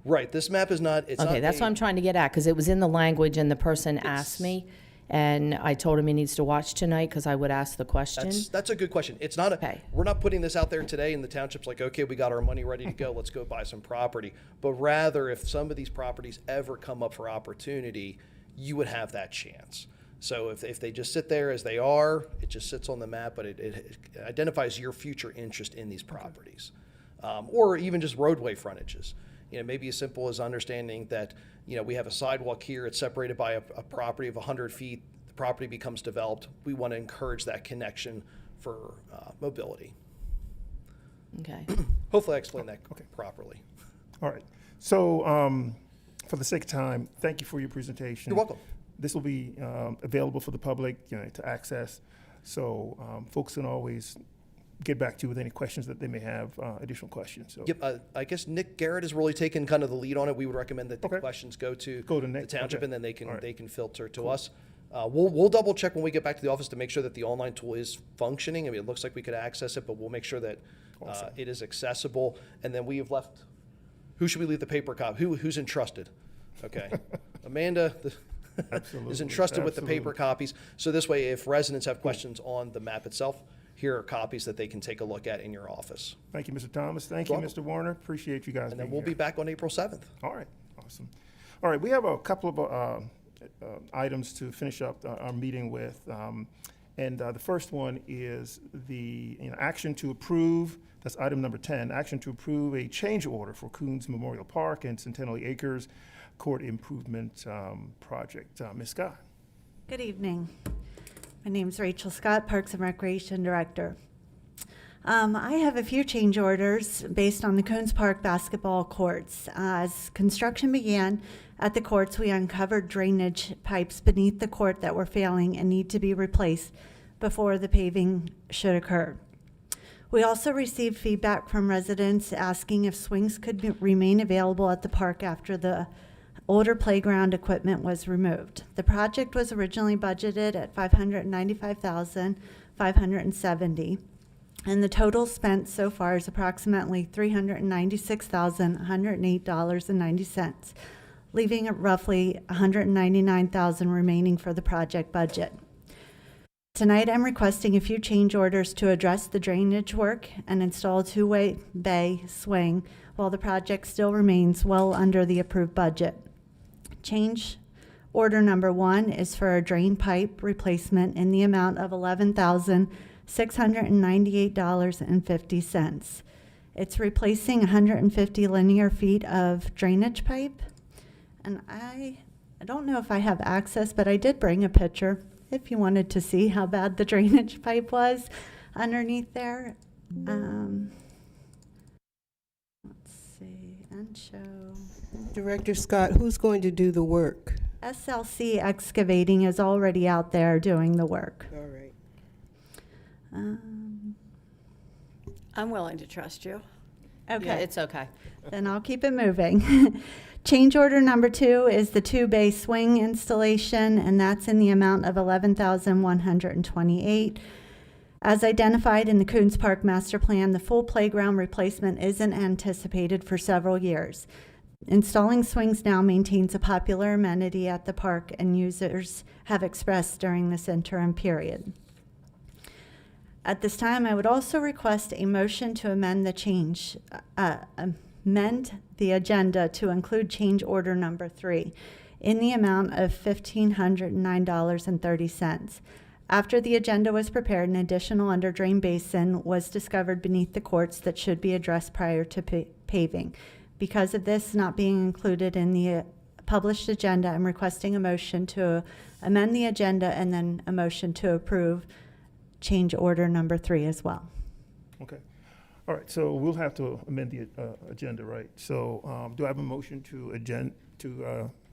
Right, this map is not, it's not. Okay, that's what I'm trying to get at, because it was in the language and the person asked me, and I told him he needs to watch tonight because I would ask the question. That's a good question. It's not Okay. we're not putting this out there today and the township's like, okay, we got our money ready to go, let's go buy some property. But rather, if some of these properties ever come up for opportunity, you would have that chance. So if they just sit there as they are, it just sits on the map, but it identifies your future interest in these properties. Or even just roadway frontages. Maybe as simple as understanding that, we have a sidewalk here, it's separated by a property of 100 feet, the property becomes developed. We want to encourage that connection for mobility. Okay. Hopefully I explained that properly. All right. So for the sake of time, thank you for your presentation. You're welcome. This will be available for the public to access. So folks can always get back to you with any questions that they may have, additional questions. So. Yep, I guess Nick Garrett has really taken kind of the lead on it. We would recommend that the questions go to Nick. the township, Okay. and then they can All right. they can filter to us. We'll double check when we get back to the office to make sure that the online tool is functioning. I mean, it looks like we could access it, but we'll make sure that it is accessible. And then we have left. Who should we leave the paper copy? Who's entrusted? Okay, Amanda. Is entrusted with the paper copies. So this way, if residents have questions on the map itself, here are copies that they can take a look at in your office. Thank you, Mr. Thomas. Thank you, Mr. Warner. Appreciate you guys And then being we'll here. be back on April 7th. All right, awesome. All right, we have a couple of items to finish up our meeting with. And the first one is the action to approve, that's item number 10, action to approve a change order for Coons Memorial Park and Centennial Acres Court Improvement Project. Ms. Scott. Good evening. My name's Rachel Scott, Parks and Recreation Director. I have a few change orders based on the Coons Park basketball courts. As construction began at the courts, we uncovered drainage pipes beneath the court that were failing and need to be replaced before the paving should occur. We also received feedback from residents asking if swings could remain available at the park after the older playground equipment was removed. The project was originally budgeted at $595,570, and the total spent so far is approximately $396,108.90, leaving roughly $199,000 remaining for the project budget. Tonight, I'm requesting a few change orders to address the drainage work and install a two-way bay swing while the project still remains well under the approved budget. Change order number 1 is for a drain pipe replacement in the amount of $11,698.50. It's replacing 150 linear feet of drainage pipe. And I don't know if I have access, but I did bring a picture if you wanted to see how bad the drainage pipe was underneath there. Let's see, and show. Director Scott, who's going to do the work? SLC Excavating is already out there doing the work. All right. I'm willing to trust you. Okay. Yeah, it's okay. Then I'll keep it moving. Change order number 2 is the two-bay swing installation, and that's in the amount of $11,128. As identified in the Coons Park Master Plan, the full playground replacement isn't anticipated for several years. Installing swings now maintains a popular amenity at the park, and users have expressed during this interim period. At this time, I would also request a motion to amend the agenda to include change order number 3 in the amount of $1,509.30. After the agenda was prepared, an additional under drain basin was discovered beneath the courts that should be addressed prior to paving. Because of this not being included in the published agenda, I'm requesting a motion to amend the agenda and then a motion to approve change order number 3 as well. Okay. All right, so we'll have to amend the agenda, right? So do I have a motion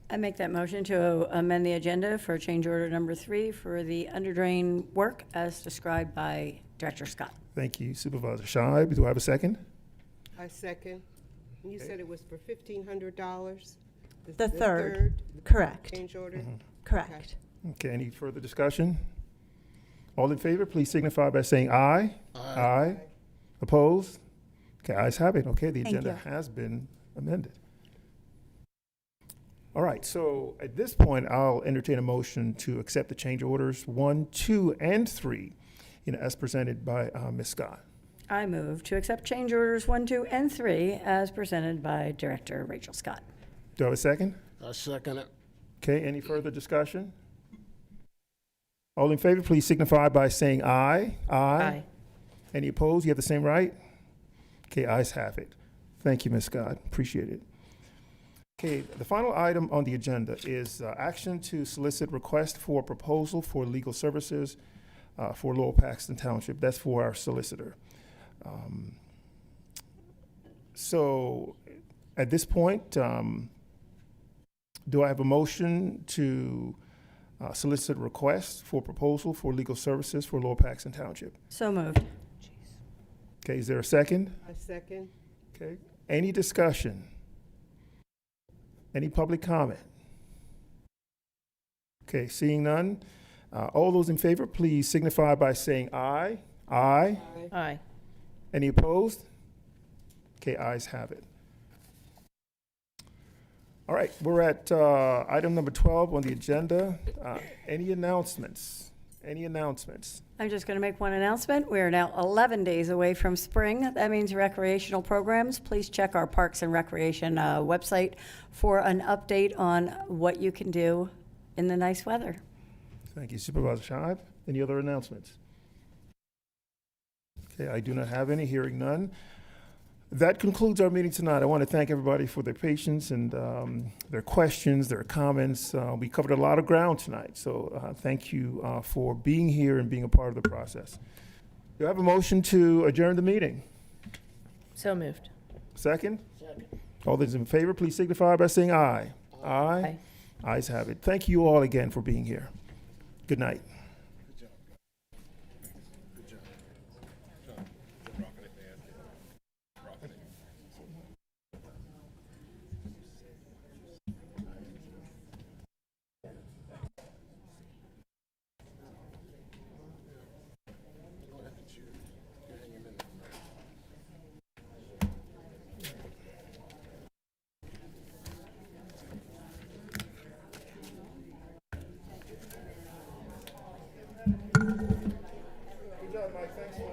I make that motion to amend the agenda for change order number 3 for the under drain work as described by Director Scott. Thank you, Supervisor Scheib. Do I have a second? I second. You said it was for $1,500? The third, correct. Change order? Correct. Okay, any further discussion? All in favor, please signify by saying aye. Aye. Opposed? Okay, ayes have it. Okay, the Thank agenda you. has been amended. All right, so at this point, I'll entertain a motion to accept the change orders 1, 2, and 3, as presented by Ms. Scott. I move to accept change orders 1, 2, and 3 as presented by Director Rachel Scott. Do I have a second? I second it. Okay, any further discussion? All in favor, please signify by saying aye. Aye. Any opposed? You have the same right? Okay, ayes have it. Thank you, Ms. Scott. Appreciate it. Okay, the final item on the agenda is action to solicit request for proposal for legal services for Lower Paxton Township. That's for our solicitor. So at this point, do I have a motion to solicit request for proposal for legal services for Lower Paxton Township? So moved. Okay, is there a second? I second. Okay, any discussion? Any public comment? Okay, seeing none. All those in favor, please signify by saying aye. Aye. Aye. Any opposed? Okay, ayes have it. All right, we're at item number 12 on the agenda. Any announcements? Any announcements? I'm just going to make one announcement. We are now 11 days away from spring. That means recreational programs. Please check our Parks and Recreation website for an update on what you can do in the nice weather. Thank you, Supervisor Scheib. Any other announcements? Okay, I do not have any, hearing none. That concludes our meeting tonight. I want to thank everybody for their patience and their questions, their comments. We covered a lot of ground tonight, so thank you for being here and being a part of the process. Do I have a motion to adjourn the meeting? So moved. Second? Second. All those in favor, please signify by saying aye. Aye. Ayes have it. Thank you all again for being here. Good night. Good job, Mike. Thanks for